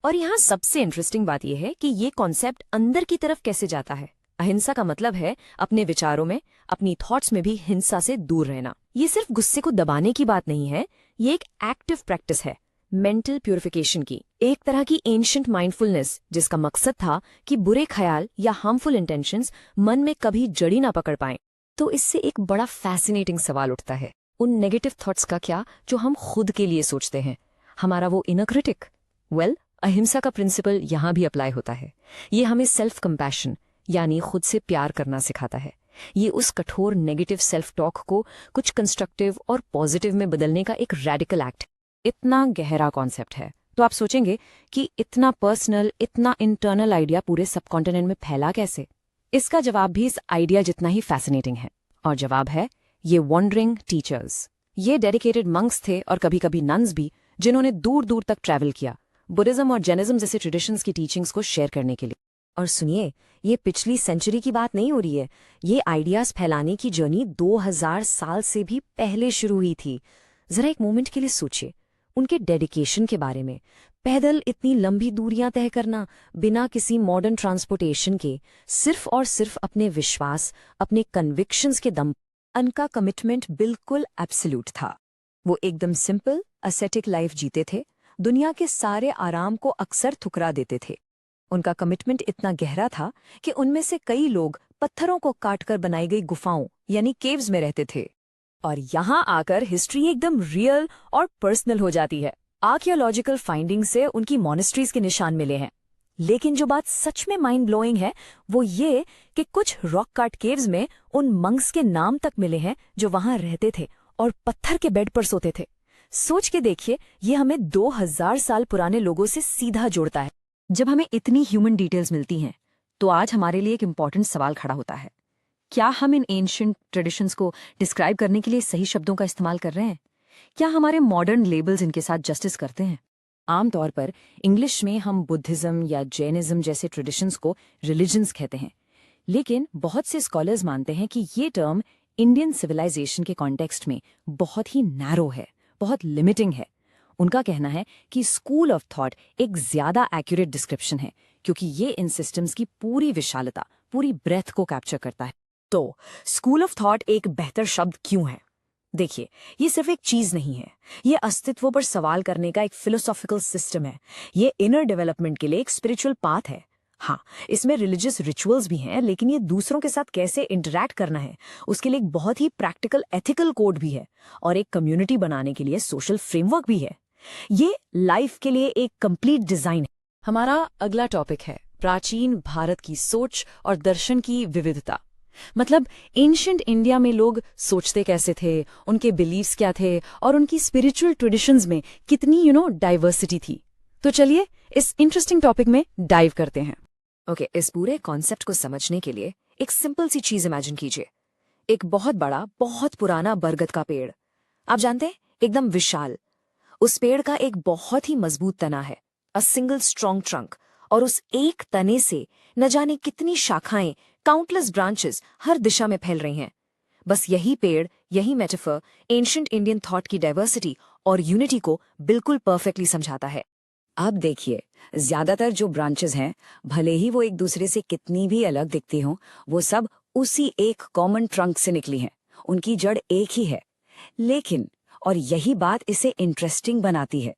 और यहाँ सबसे इंटरेस्टिंग बात यह है कि ये कॉन्सेप्ट अंदर की तरफ कैसे जाता है। अहिंसा का मतलब है अपने विचारों में, अपनी थॉट्स में भी हिंसा से दूर रहना। ये सिर्फ गुस्से को दबाने की बात नहीं है, ये एक एक्टिव प्रैक्टिस है, मेंटल प्यूरिफिकेशन की, एक तरह की एंशिएंट माइंडफुलनेस, जिसका मकसद था कि बुरे ख्याल या हार्मफुल इंटेंशंस मन में कभी जड़ी ना पकड़ पाएं। तो इससे एक बड़ा फैसिनेटिंग सवाल उठता है, उन नेगेटिव थॉट्स का क्या जो हम खुद के लिए सोचते हैं, हमारा वो इनर क्रिटिक। वेल, अहिंसा का प्रिंसिपल यहाँ भी अप्लाई होता है। ये हमें सेल्फ कंपैशन यानी खुद से प्यार करना सिखाता है। ये उस कठोर नेगेटिव सेल्फ टॉक को कुछ कंस्ट्रक्टिव और पॉजिटिव में बदलने का एक रेडिकल एक्ट। इतना गहरा कॉन्सेप्ट है तो आप सोचेंगे कि इतना पर्सनल, इतना इंटरनल आइडिया पूरे सबकॉन्टिनेंट में फैला कैसे? इसका जवाब भी इस आइडिया जितना ही फैसिनेटिंग है, और जवाब है ये वॉन्डरिंग टीचर्स। ये डेडिकेटेड मंक्स थे और कभी कभी नन्स भी, जिन्होंने दूर दूर तक ट्रैवल किया बुद्धिज्म और जैनिज्म जैसे ट्रेडिशंस की टीचिंग्स को शेयर करने के लिए। और सुनिए, ये पिछली सेंचुरी की बात नहीं हो रही है, ये आइडियाज फैलाने की जर्नी 2000 साल से भी पहले शुरू हुई थी। जरा एक मोमेंट के लिए सोचिए उनके डेडिकेशन के बारे में। पैदल इतनी लंबी दूरियां तय करना बिना किसी मॉडर्न ट्रांसपोर्टेशन के, सिर्फ और सिर्फ अपने विश्वास, अपने कन्विक्शंस के दम। उनका कमिटमेंट बिल्कुल एब्सोल्यूट था। वो एकदम सिंपल एस्थेटिक लाइफ जीते थे, दुनिया के सारे आराम को अक्सर ठुकरा देते थे। उनका कमिटमेंट इतना गहरा था कि उनमें से कई लोग पत्थरों को काटकर बनाई गई गुफाओं यानी केव्स में रहते थे। और यहाँ आकर हिस्ट्री एकदम रियल और पर्सनल हो जाती है। आर्कियोलॉजिकल फाइंडिंग से उनकी मॉनेस्ट्रीज के निशान मिले हैं। लेकिन जो बात सच में माइंड ब्लोइंग है वो ये कि कुछ रॉक काट केव्स में उन मंक्स के नाम तक मिले हैं जो वहां रहते थे और पत्थर के बेड पर सोते थे। सोच के देखिए, ये हमें 2000 साल पुराने लोगों से सीधा जोड़ता है। जब हमें इतनी ह्यूमन डिटेल्स मिलती हैं तो आज हमारे लिए एक इम्पॉर्टेंट सवाल खड़ा होता है, क्या हम इन एंशिएंट ट्रेडिशंस को डिस्क्राइब करने के लिए सही शब्दों का इस्तेमाल कर रहे हैं? क्या हमारे मॉडर्न लेबल्स इनके साथ जस्टिस करते हैं? आमतौर पर इंग्लिश में हम बुद्धिज्म या जैनिज्म जैसे ट्रेडिशंस को रिलीजन्स कहते हैं, लेकिन बहुत से स्कॉलर्स मानते हैं कि ये टर्म इंडियन सिविलाइजेशन के कॉन्टेक्स्ट में बहुत ही नैरो है, बहुत लिमिटिंग है। उनका कहना है कि स्कूल ऑफ थॉट एक ज्यादा एक्यूरेट डिस्क्रिप्शन है, क्योंकि ये इन सिस्टम्स की पूरी विशालता, पूरी ब्रेथ को कैप्चर करता है। तो स्कूल ऑफ थॉट एक बेहतर शब्द क्यों है? देखिए, ये सिर्फ एक चीज नहीं है, ये अस्तित्व पर सवाल करने का एक फिलोसॉफिकल सिस्टम है। ये इनर डेवलपमेंट के लिए एक स्पिरिचुअल पाथ है। हाँ, इसमें रिलीजियस रिचुअल्स भी हैं, लेकिन ये दूसरों के साथ कैसे इंटरैक्ट करना है उसके लिए एक बहुत ही प्रैक्टिकल एथिकल कोड भी है, और एक कम्युनिटी बनाने के लिए सोशल फ्रेमवर्क भी है। ये लाइफ के लिए एक कंप्लीट डिजाइन है। हमारा अगला टॉपिक है प्राचीन भारत की सोच और दर्शन की विविधता। मतलब एंशिएंट इंडिया में लोग सोचते कैसे थे, उनके बिलीव्स क्या थे, और उनकी स्पिरिचुअल ट्रेडिशंस में कितनी डाइवर्सिटी थी। तो चलिए इस इंटरेस्टिंग टॉपिक में डाइव करते हैं। ओके, इस पूरे कॉन्सेप्ट को समझने के लिए एक सिंपल सी चीज इमेजिन कीजिए। एक बहुत बड़ा, बहुत पुराना बरगद का पेड़, आप जानते हैं, एकदम विशाल। उस पेड़ का एक बहुत ही मजबूत तना है, अ सिंगल स्ट्रॉन्ग ट्रंक, और उस एक तने से न जाने कितनी शाखाएं, काउंटलेस ब्रांचेस हर दिशा में फैल रही हैं। बस यही पेड़, यही मेटाफर एंशिएंट इंडियन थॉट की डाइवर्सिटी और यूनिटी को बिल्कुल परफेक्टली समझाता है। अब देखिए, ज्यादातर जो ब्रांचेस हैं, भले ही वो एक दूसरे से कितनी भी अलग दिखती हों, वो सब उसी एक कॉमन ट्रंक से निकली हैं। उनकी जड़ एक ही है। लेकिन, और यही बात इसे इंटरेस्टिंग बनाती है,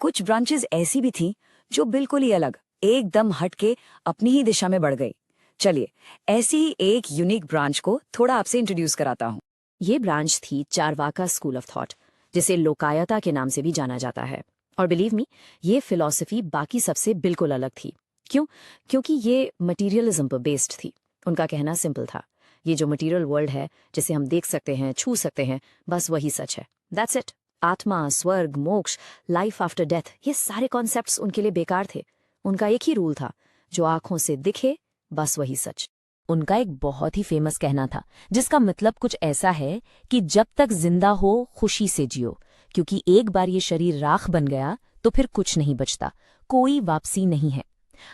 कुछ ब्रांचेस ऐसी भी थीं जो बिल्कुल ही अलग, एकदम हटके अपनी ही दिशा में बढ़ गई। चलिए, ऐसी ही एक यूनिक ब्रांच को थोड़ा आपसे इंट्रोड्यूस कराता हूँ। ये ब्रांच थी चारवाका स्कूल ऑफ थॉट, जिसे लोकायता के नाम से भी जाना जाता है। और बिलीव मी, ये फिलॉसफी बाकी सबसे बिल्कुल अलग थी। क्यों? क्योंकि ये मटीरियलिज्म पर बेस्ड थी। उनका कहना सिंपल था, ये जो मटीरियल वर्ल्ड है, जिसे हम देख सकते हैं, छू सकते हैं, बस वही सच है। That's it. आत्मा, स्वर्ग, मोक्ष, लाइफ आफ्टर डेथ, ये सारे कॉन्सेप्ट्स उनके लिए बेकार थे। उनका एक ही रूल था, जो आंखों से दिखे बस वही सच। उनका एक बहुत ही फेमस कहना था, जिसका मतलब कुछ ऐसा है कि जब तक जिंदा हो खुशी से जियो, क्योंकि एक बार ये शरीर राख बन गया तो फिर कुछ नहीं बचता, कोई वापसी नहीं है।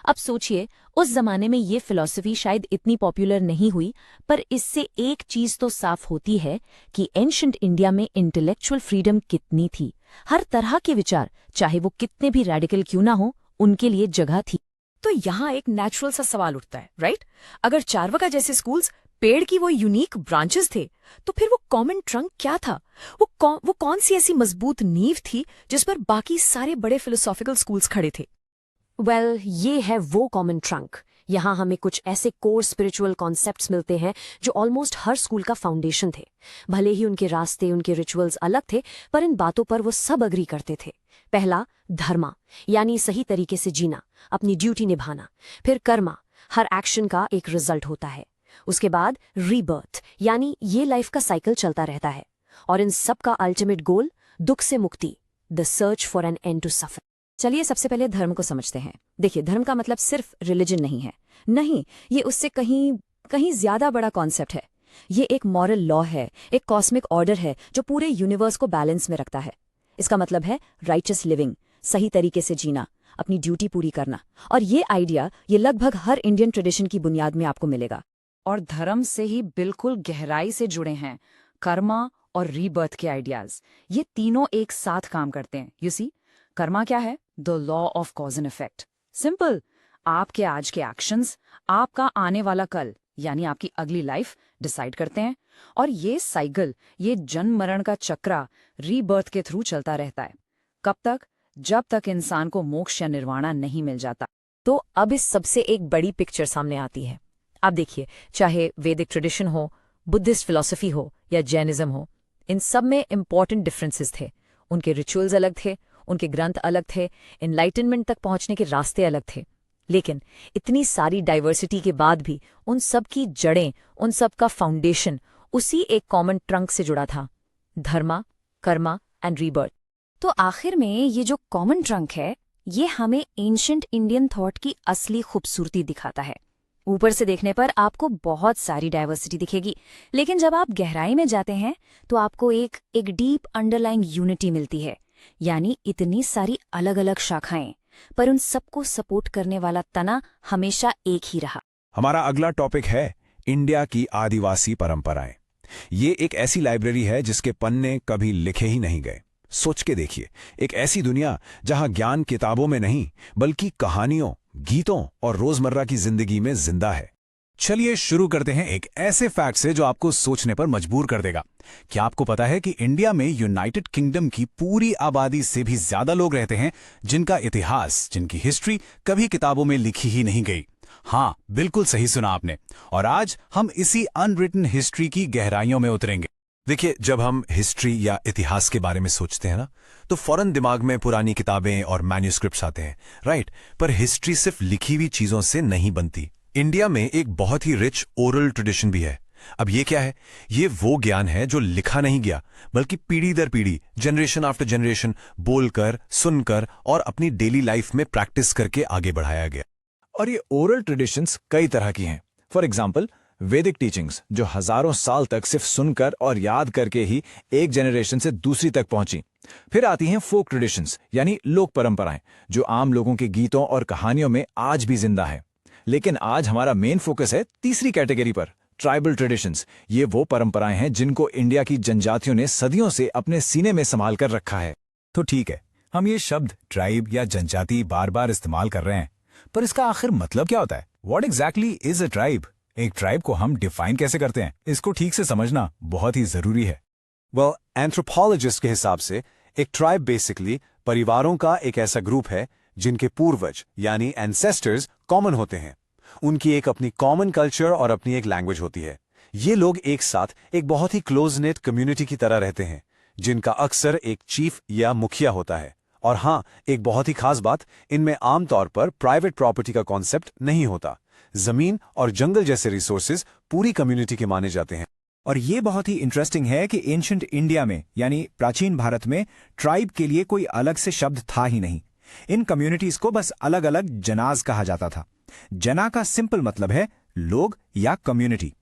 अब सोचिए, उस जमाने में ये फिलॉसफी शायद इतनी पॉपुलर नहीं हुई, पर इससे एक चीज तो साफ होती है कि एंशंट इंडिया में इंटेलेक्चुअल फ्रीडम कितनी थी। हर तरह के विचार, चाहे वो कितने भी रेडिकल क्यों ना हो, उनके लिए जगह थी। तो यहाँ एक नेचुरल सा सवाल उठता है, राइट? अगर चारवाका जैसे स्कूल्स पेड़ की वो यूनिक ब्रांचेस थे, तो फिर वो कॉमन ट्रंक क्या था? वो कौन सी ऐसी मजबूत नींव थी जिस पर बाकी सारे बड़े फिलोसॉफिकल स्कूल्स खड़े थे? वेल, ये है वो कॉमन ट्रंक। यहाँ हमें कुछ ऐसे कोर स्पिरिचुअल कॉन्सेप्ट्स मिलते हैं जो ऑलमोस्ट हर स्कूल का फाउंडेशन थे। भले ही उनके रास्ते, उनके रिचुअल्स अलग थे, पर इन बातों पर वो सब अग्री करते थे। पहला, धर्मा, यानी सही तरीके से जीना, अपनी ड्यूटी निभाना। फिर कर्मा, हर एक्शन का एक रिजल्ट होता है। उसके बाद रीबर्थ, यानी ये लाइफ का साइकिल चलता रहता है। और इन सब का अल्टीमेट गोल, दुख से मुक्ति, the search for an end to suffer. चलिए सबसे पहले धर्म को समझते हैं। देखिए, धर्म का मतलब सिर्फ रिलीजन नहीं है। नहीं, ये उससे कहीं ज्यादा बड़ा कॉन्सेप्ट है। ये एक मॉरल लॉ है, एक कॉस्मिक ऑर्डर है जो पूरे यूनिवर्स को बैलेंस में रखता है। इसका मतलब है राइचस लिविंग, सही तरीके से जीना, अपनी ड्यूटी पूरी करना। और ये आइडिया ये लगभग हर इंडियन ट्रेडिशन की बुनियाद में आपको मिलेगा। और धर्म से ही बिल्कुल गहराई से जुड़े हैं कर्मा और रीबर्थ के आइडियाज। ये तीनों एक साथ काम करते हैं। यू सी, कर्मा क्या है? The law of cause and effect. Simple, आपके आज के एक्शंस आपका आने वाला कल, यानी आपकी अगली लाइफ डिसाइड करते हैं। और ये साइकिल, ये जन्म मरण का चक्रा रीबर्थ के थ्रू चलता रहता है। कब तक? जब तक इंसान को मोक्ष या निर्वाणा नहीं मिल जाता। तो अब इस सबसे एक बड़ी पिक्चर सामने आती है। आप देखिए, चाहे वैदिक ट्रेडिशन हो, बुद्धिस्ट फिलॉसफी हो या जैनिज्म हो, इन सब में इंपॉर्टेंट डिफरेंसेस थे। उनके रिचुअल्स अलग थे, उनके ग्रंथ अलग थे, एनलाइटनमेंट तक पहुंचने के रास्ते अलग थे। लेकिन इतनी सारी डाइवर्सिटी के बाद भी उन सब की जड़ें, उन सब का फाउंडेशन उसी एक कॉमन ट्रंक से जुड़ा था, धर्मा, कर्मा एंड रीबर्थ। तो आखिर में ये जो कॉमन ट्रंक है, ये हमें एंशंट इंडियन थॉट की असली खूबसूरती दिखाता है। ऊपर से देखने पर आपको बहुत सारी डाइवर्सिटी दिखेगी, लेकिन जब आप गहराई में जाते हैं तो आपको एक डीप अंडरलाइंग यूनिटी मिलती है। यानी इतनी सारी अलग अलग शाखाएं, पर उन सबको सपोर्ट करने वाला तना हमेशा एक ही रहा। हमारा अगला टॉपिक है इंडिया की आदिवासी परंपराएं। ये एक ऐसी लाइब्रेरी है जिसके पन्ने कभी लिखे ही नहीं गए। सोच के देखिए, एक ऐसी दुनिया जहां ज्ञान किताबों में नहीं बल्कि कहानियों, गीतों और रोजमर्रा की जिंदगी में जिंदा है। चलिए शुरू करते हैं एक ऐसे फैक्ट से जो आपको सोचने पर मजबूर कर देगा। क्या आपको पता है कि इंडिया में यूनाइटेड किंगडम की पूरी आबादी से भी ज्यादा लोग रहते हैं जिनका इतिहास, जिनकी हिस्ट्री कभी किताबों में लिखी ही नहीं गई? हाँ, बिल्कुल सही सुना आपने। और आज हम इसी अनरिटन हिस्ट्री की गहराइयों में उतरेंगे। देखिए, जब हम हिस्ट्री या इतिहास के बारे में सोचते हैं ना, तो फौरन दिमाग में पुरानी किताबें और मैन्यूस्क्रिप्ट्स आते हैं, राइट? पर हिस्ट्री सिर्फ लिखी हुई चीजों से नहीं बनती। इंडिया में एक बहुत ही रिच ओरल ट्रेडिशन भी है। अब ये क्या है? ये वो ज्ञान है जो लिखा नहीं गया, बल्कि पीढ़ी दर पीढ़ी, जनरेशन आफ्टर जनरेशन बोलकर, सुनकर और अपनी डेली लाइफ में प्रैक्टिस करके आगे बढ़ाया गया। और ये ओरल ट्रेडिशंस कई तरह की हैं। फॉर एग्जाम्पल, वैदिक टीचिंग्स जो हजारों साल तक सिर्फ सुनकर और याद करके ही एक जनरेशन से दूसरी तक पहुंची। फिर आती हैं फोक ट्रेडिशंस, यानी लोक परंपराएं, जो आम लोगों के गीतों और कहानियों में आज भी जिंदा है। लेकिन आज हमारा मेन फोकस है तीसरी कैटेगरी पर, ट्राइबल ट्रेडिशंस। ये वो परंपराएं हैं जिनको इंडिया की जनजातियों ने सदियों से अपने सीने में संभाल कर रखा है। तो ठीक है, हम ये शब्द ट्राइब या जनजाति बार बार इस्तेमाल कर रहे हैं, पर इसका आखिर मतलब क्या होता है? What exactly is a tribe? एक ट्राइब को हम डिफाइन कैसे करते हैं? इसको ठीक से समझना बहुत ही जरूरी है। एंथ्रोपोलॉजिस्ट के हिसाब से एक ट्राइब बेसिकली परिवारों का एक ऐसा ग्रुप है जिनके पूर्वज यानी एंसेस्टर्स कॉमन होते हैं। उनकी एक अपनी कॉमन कल्चर और अपनी एक लैंग्वेज होती है। ये लोग एक साथ एक बहुत ही क्लोज नेट कम्युनिटी की तरह रहते हैं, जिनका अक्सर एक चीफ या मुखिया होता है। और हाँ, एक बहुत ही खास बात, इनमें आमतौर पर प्राइवेट प्रॉपर्टी का कॉन्सेप्ट नहीं होता। जमीन और जंगल जैसे रिसोर्सेज पूरी कम्युनिटी के माने जाते हैं। और ये बहुत ही इंटरेस्टिंग है कि एंशंट इंडिया में यानी प्राचीन भारत में ट्राइब के लिए कोई अलग से शब्द था ही नहीं। इन कम्युनिटीज को बस अलग अलग जनाज कहा जाता था। जना का सिंपल मतलब है लोग या कम्युनिटी।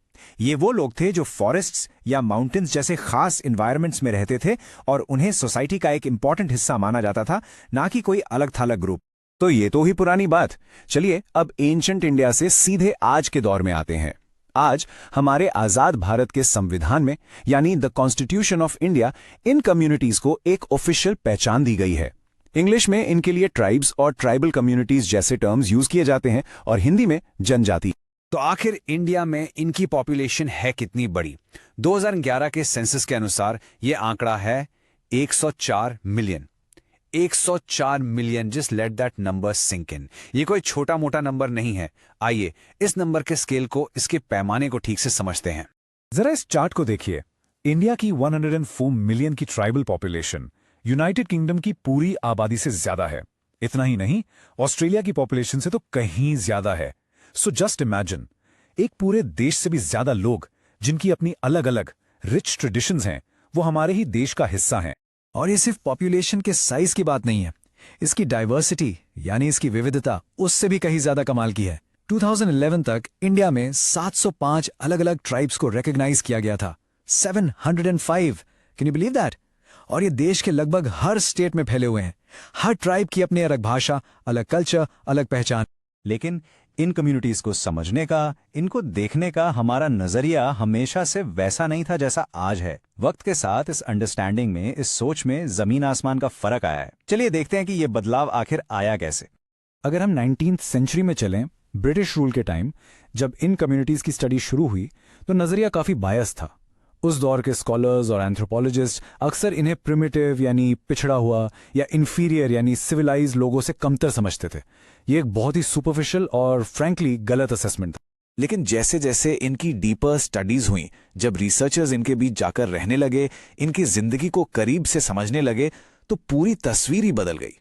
ये वो लोग थे जो फॉरेस्ट्स या माउंटेन्स जैसे खास इन्वायरमेंट्स में रहते थे और उन्हें सोसाइटी का एक इंपॉर्टेंट हिस्सा माना जाता था, ना कि कोई अलग थलग ग्रुप। तो ये तो ही पुरानी बात। चलिए अब एंशंट इंडिया से सीधे आज के दौर में आते हैं। आज हमारे आजाद भारत के संविधान में यानी the constitution of India in communities को एक ऑफिशियल पहचान दी गई है। इंग्लिश में इनके लिए ट्राइब्स और ट्राइबल कम्युनिटीज जैसे टर्म्स यूज किए जाते हैं और हिंदी में जनजाति। तो आखिर इंडिया में इनकी पॉपुलेशन है कितनी बड़ी? 2011 के सेंसस के अनुसार यह आंकड़ा है 104 million. 104 million, just let that number sink in. ये कोई छोटा मोटा नंबर नहीं है। आइए इस नंबर के स्केल को, इसके पैमाने को ठीक से समझते हैं। जरा इस चार्ट को देखिए। इंडिया की 104 मिलियन की ट्राइबल पॉपुलेशन यूनाइटेड किंगडम की पूरी आबादी से ज्यादा है। इतना ही नहीं, ऑस्ट्रेलिया की पॉपुलेशन से तो कहीं ज्यादा है। सो जस्ट इमेजिन, एक पूरे देश से भी ज्यादा लोग जिनकी अपनी अलग अलग रिच ट्रेडिशंस हैं, वो हमारे ही देश का हिस्सा हैं। और ये सिर्फ पॉपुलेशन के साइज की बात नहीं है, इसकी डाइवर्सिटी यानी इसकी विविधता उससे भी कहीं ज्यादा कमाल की है। 2011 तक इंडिया में 705 अलग अलग ट्राइब्स को रिकॉग्नाइज किया गया था। 705, कैन यू बिलीव दैट? और ये देश के लगभग हर स्टेट में फैले हुए हैं। हर ट्राइब की अपनी अलग भाषा, अलग कल्चर, अलग पहचान। लेकिन इन कम्युनिटीज को समझने का, इनको देखने का हमारा नजरिया हमेशा से वैसा नहीं था जैसा आज है। वक्त के साथ इस अंडरस्टैंडिंग में, इस सोच में जमीन आसमान का फर्क आया है। चलिए देखते हैं कि ये बदलाव आखिर आया कैसे। अगर हम 19th सेंचुरी में चलें, ब्रिटिश रूल के टाइम जब इन कम्युनिटीज की स्टडी शुरू हुई तो नजरिया काफी बायस था। उस दौर के स्कॉलर्स और एंथ्रोपोलॉजिस्ट अक्सर इन्हें प्रिमिटिव यानी पिछड़ा हुआ या इंफीरियर यानी सिविलाइज लोगों से कमतर समझते थे। ये एक बहुत ही सुपरफिशियल और फ्रैंकली गलत असेसमेंट था। लेकिन जैसे जैसे इनकी डीपर स्टडीज हुई, जब रिसर्चर्स इनके बीच जाकर रहने लगे, इनकी जिंदगी को करीब से समझने लगे, तो पूरी तस्वीर ही बदल गई।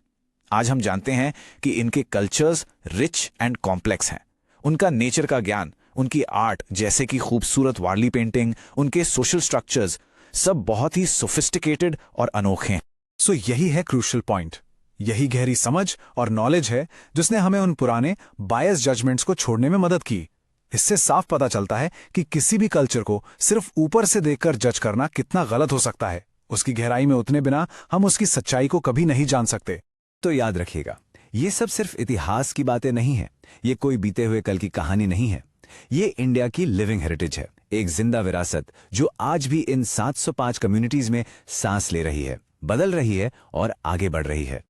आज हम जानते हैं कि इनके कल्चर्स रिच एंड कॉम्प्लेक्स हैं। उनका नेचर का ज्ञान, उनकी आर्ट जैसे कि खूबसूरत वारली पेंटिंग, उनके सोशल स्ट्रक्चर्स सब बहुत ही सोफिस्टिकेटेड और अनोखे हैं। सो यही है क्रूशियल पॉइंट। यही गहरी समझ और नॉलेज है जिसने हमें उन पुराने बायस जजमेंट्स को छोड़ने में मदद की। इससे साफ पता चलता है कि किसी भी कल्चर को सिर्फ ऊपर से देखकर जज करना कितना गलत हो सकता है। उसकी गहराई में उतने बिना हम उसकी सच्चाई को कभी नहीं जान सकते। तो याद रखिएगा, ये सब सिर्फ इतिहास की बातें नहीं है, ये कोई बीते हुए कल की कहानी नहीं है। ये इंडिया की लिविंग हेरिटेज है, एक जिंदा विरासत जो आज भी इन 705 कम्युनिटीज में सांस ले रही है, बदल रही है और आगे बढ़ रही है।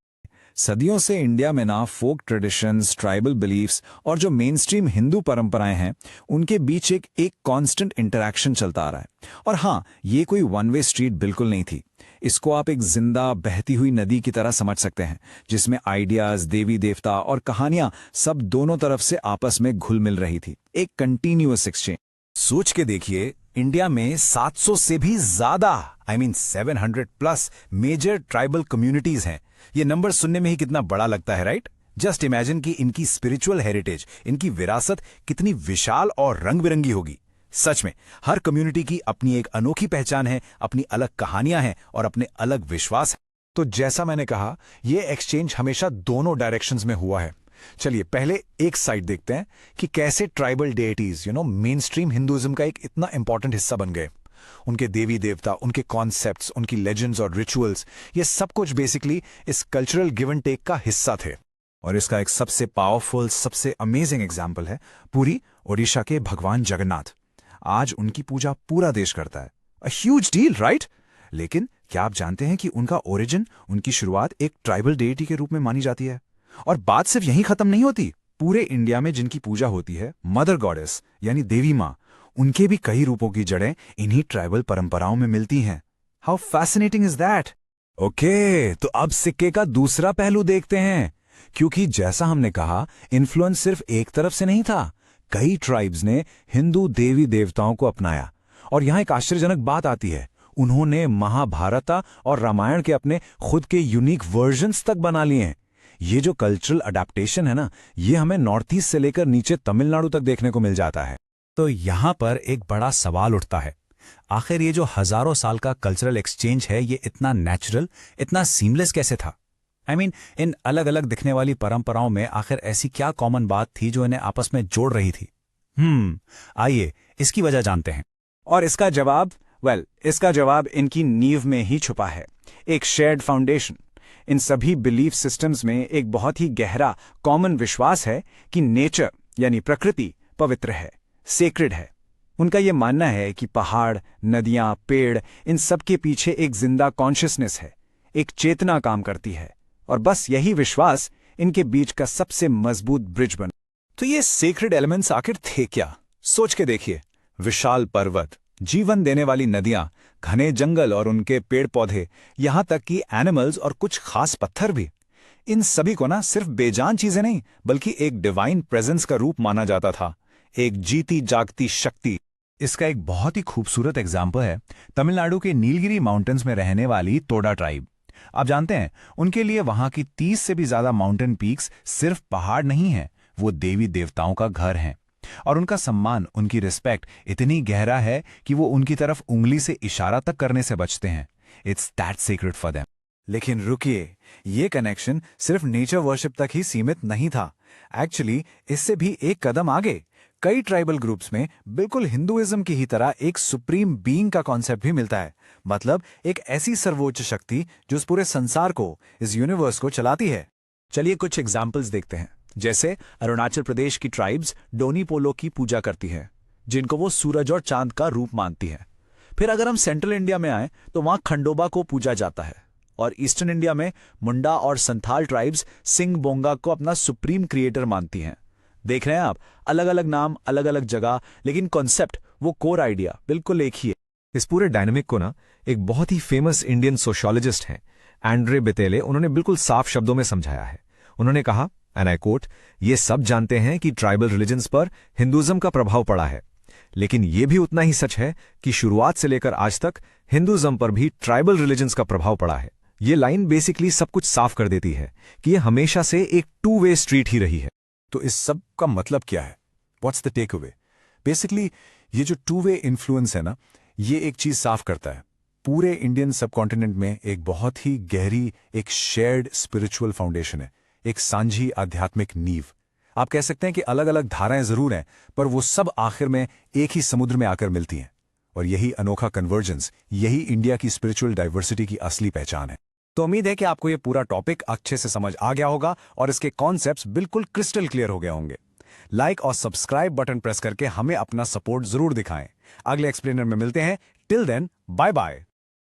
सदियों से इंडिया में ना फोक ट्रेडिशंस, ट्राइबल बिलीफ्स और जो मेन स्ट्रीम हिंदू परंपराएं हैं, उनके बीच एक कांस्टेंट इंटरैक्शन चलता आ रहा है। और हाँ, ये कोई वन वे स्ट्रीट बिल्कुल नहीं थी। इसको आप एक जिंदा बहती हुई नदी की तरह समझ सकते हैं, जिसमें आइडियाज, देवी देवता और कहानियां सब दोनों तरफ से आपस में घुल मिल रही थी। एक कंटिन्यूअस एक्सचेंज। सोच के देखिए, इंडिया में 700 से भी ज्यादा 700 प्लस मेजर ट्राइबल कम्युनिटीज हैं। ये नंबर सुनने में ही कितना बड़ा लगता है, राइट? जस्ट इमेजिन कि इनकी स्पिरिचुअल हेरिटेज, इनकी विरासत कितनी विशाल और रंग बिरंगी होगी। सच में हर कम्युनिटी की अपनी एक अनोखी पहचान है, अपनी अलग कहानियां हैं और अपने अलग विश्वास हैं। तो जैसा मैंने कहा, यह एक्सचेंज हमेशा दोनों डायरेक्शंस में हुआ है। चलिए पहले एक साइड देखते हैं कि कैसे ट्राइबल डेइटीज मेन स्ट्रीम हिंदुइज्म का एक इतना इंपॉर्टेंट हिस्सा बन गए। उनके देवी देवता, उनके कॉन्सेप्ट्स, उनकी लेजेंड्स और रिचुअल्स, ये सब कुछ बेसिकली इस कल्चरल गिव एंड टेक का हिस्सा थे। और इसका एक सबसे पावरफुल, सबसे अमेजिंग एग्जाम्पल है पूरी ओडिशा के भगवान जगन्नाथ। आज उनकी पूजा पूरा देश करता है। A huge deal, right? लेकिन क्या आप जानते हैं कि उनका ओरिजिन, उनकी शुरुआत एक ट्राइबल डेइटी के रूप में मानी जाती है? और बात सिर्फ यहीं खत्म नहीं होती। पूरे इंडिया में जिनकी पूजा होती है, मदर गॉडेस यानी देवी माँ, उनके भी कई रूपों की जड़ें इन्हीं ट्राइबल परंपराओं में मिलती हैं। How fascinating is that? Okay, तो अब सिक्के का दूसरा पहलू देखते हैं। क्योंकि जैसा हमने कहा, इन्फ्लुएंस सिर्फ एक तरफ से नहीं था। कई ट्राइब्स ने हिंदू देवी देवताओं को अपनाया। और यहां एक आश्चर्यजनक बात आती है, उन्होंने महाभारत और रामायण के अपने खुद के यूनिक वर्जन्स तक बना लिए हैं। ये जो कल्चरल अडेप्टेशन है ना, ये हमें नॉर्थ ईस्ट से लेकर नीचे तमिलनाडु तक देखने को मिल जाता है। तो यहां पर एक बड़ा सवाल उठता है, आखिर ये जो हजारों साल का कल्चरल एक्सचेंज है, ये इतना नेचुरल, इतना सीमलेस कैसे था? I mean, इन अलग अलग दिखने वाली परंपराओं में आखिर ऐसी क्या कॉमन बात थी जो इन्हें आपस में जोड़ रही थी? आइए इसकी वजह जानते हैं। और इसका जवाब इनकी नींव में ही छुपा है, एक शेयर्ड फाउंडेशन। इन सभी बिलीफ सिस्टम्स में एक बहुत ही गहरा कॉमन विश्वास है कि नेचर यानी प्रकृति पवित्र है, सेक्रेड है। उनका यह मानना है कि पहाड़, नदियां, पेड़, इन सब के पीछे एक जिंदा कॉन्शियसनेस है, एक चेतना काम करती है। और बस यही विश्वास इनके बीच का सबसे मजबूत ब्रिज बना। तो ये सेक्रेड एलिमेंट्स आखिर थे क्या? सोच के देखिए, विशाल पर्वत, जीवन देने वाली नदियां, घने जंगल और उनके पेड़ पौधे, यहां तक कि एनिमल्स और कुछ खास पत्थर भी। इन सभी को ना सिर्फ बेजान चीजें नहीं, बल्कि एक डिवाइन प्रेजेंस का रूप माना जाता था, एक जीती जागती शक्ति। इसका एक बहुत ही खूबसूरत एग्जाम्पल है तमिलनाडु के नीलगिरी माउंटेन्स में रहने वाली तोडा ट्राइब। आप जानते हैं, उनके लिए वहां की 30 से भी ज्यादा माउंटेन पीक्स सिर्फ पहाड़ नहीं हैं, वो देवी देवताओं का घर हैं। और उनका सम्मान, उनकी रिस्पेक्ट इतनी गहरा है कि वो उनकी तरफ उंगली से इशारा तक करने से बचते हैं। It's that secret for them. लेकिन रुकिए, ये कनेक्शन सिर्फ नेचर वर्शिप तक ही सीमित नहीं था। एक्चुअली इससे भी एक कदम आगे, कई ट्राइबल ग्रुप्स में बिल्कुल हिंदुइज्म की ही तरह एक सुप्रीम बीइंग का कॉन्सेप्ट भी मिलता है। मतलब एक ऐसी सर्वोच्च शक्ति जो इस पूरे संसार को, इस यूनिवर्स को चलाती है। चलिए कुछ एग्जाम्पल्स देखते हैं। जैसे अरुणाचल प्रदेश की ट्राइब्स डोनी पोलो की पूजा करती हैं, जिनको वो सूरज और चांद का रूप मानती हैं। फिर अगर हम सेंट्रल इंडिया में आए तो वहां खंडोबा को पूजा जाता है। और ईस्टर्न इंडिया में मुंडा और संथाल ट्राइब्स सिंह बोंगा को अपना सुप्रीम क्रिएटर मानती हैं। देख रहे हैं आप, अलग अलग नाम, अलग अलग जगह, लेकिन कॉन्सेप्ट, वो कोर आइडिया बिल्कुल एक ही है। इस पूरे डायनामिक को ना एक बहुत ही फेमस इंडियन सोशियोलॉजिस्ट हैं, एंड्रे बेतेले, उन्होंने बिल्कुल साफ शब्दों में समझाया है। उन्होंने कहा, एंड आई कोट, ये सब जानते हैं कि ट्राइबल रिलीजन्स पर हिंदुइज्म का प्रभाव पड़ा है, लेकिन ये भी उतना ही सच है कि शुरुआत से लेकर आज तक हिंदुइज्म पर भी ट्राइबल रिलीजन्स का प्रभाव पड़ा है। ये लाइन बेसिकली सब कुछ साफ कर देती है कि ये हमेशा से एक 2 वे स्ट्रीट ही रही है। तो इस सब का मतलब क्या है? What's the takeaway? Basically ये जो 2 वे इन्फ्लुएंस है ना, ये एक चीज साफ करता है, पूरे इंडियन सबकॉन्टिनेंट में एक बहुत ही गहरी, एक शेयर्ड स्पिरिचुअल फाउंडेशन है, एक सांझी आध्यात्मिक नींव। आप कह सकते हैं कि अलग अलग धाराएं जरूर हैं, पर वो सब आखिर में एक ही समुद्र में आकर मिलती हैं। और यही अनोखा कन्वर्जेंस, यही इंडिया की स्पिरिचुअल डाइवर्सिटी की असली पहचान है। तो उम्मीद है कि आपको ये पूरा टॉपिक अच्छे से समझ आ गया होगा और इसके कॉन्सेप्ट्स बिल्कुल क्रिस्टल क्लियर हो गए होंगे। लाइक और सब्सक्राइब बटन प्रेस करके हमें अपना सपोर्ट जरूर दिखाएं। अगले एक्सप्लेनर में मिलते हैं। Till then, bye bye.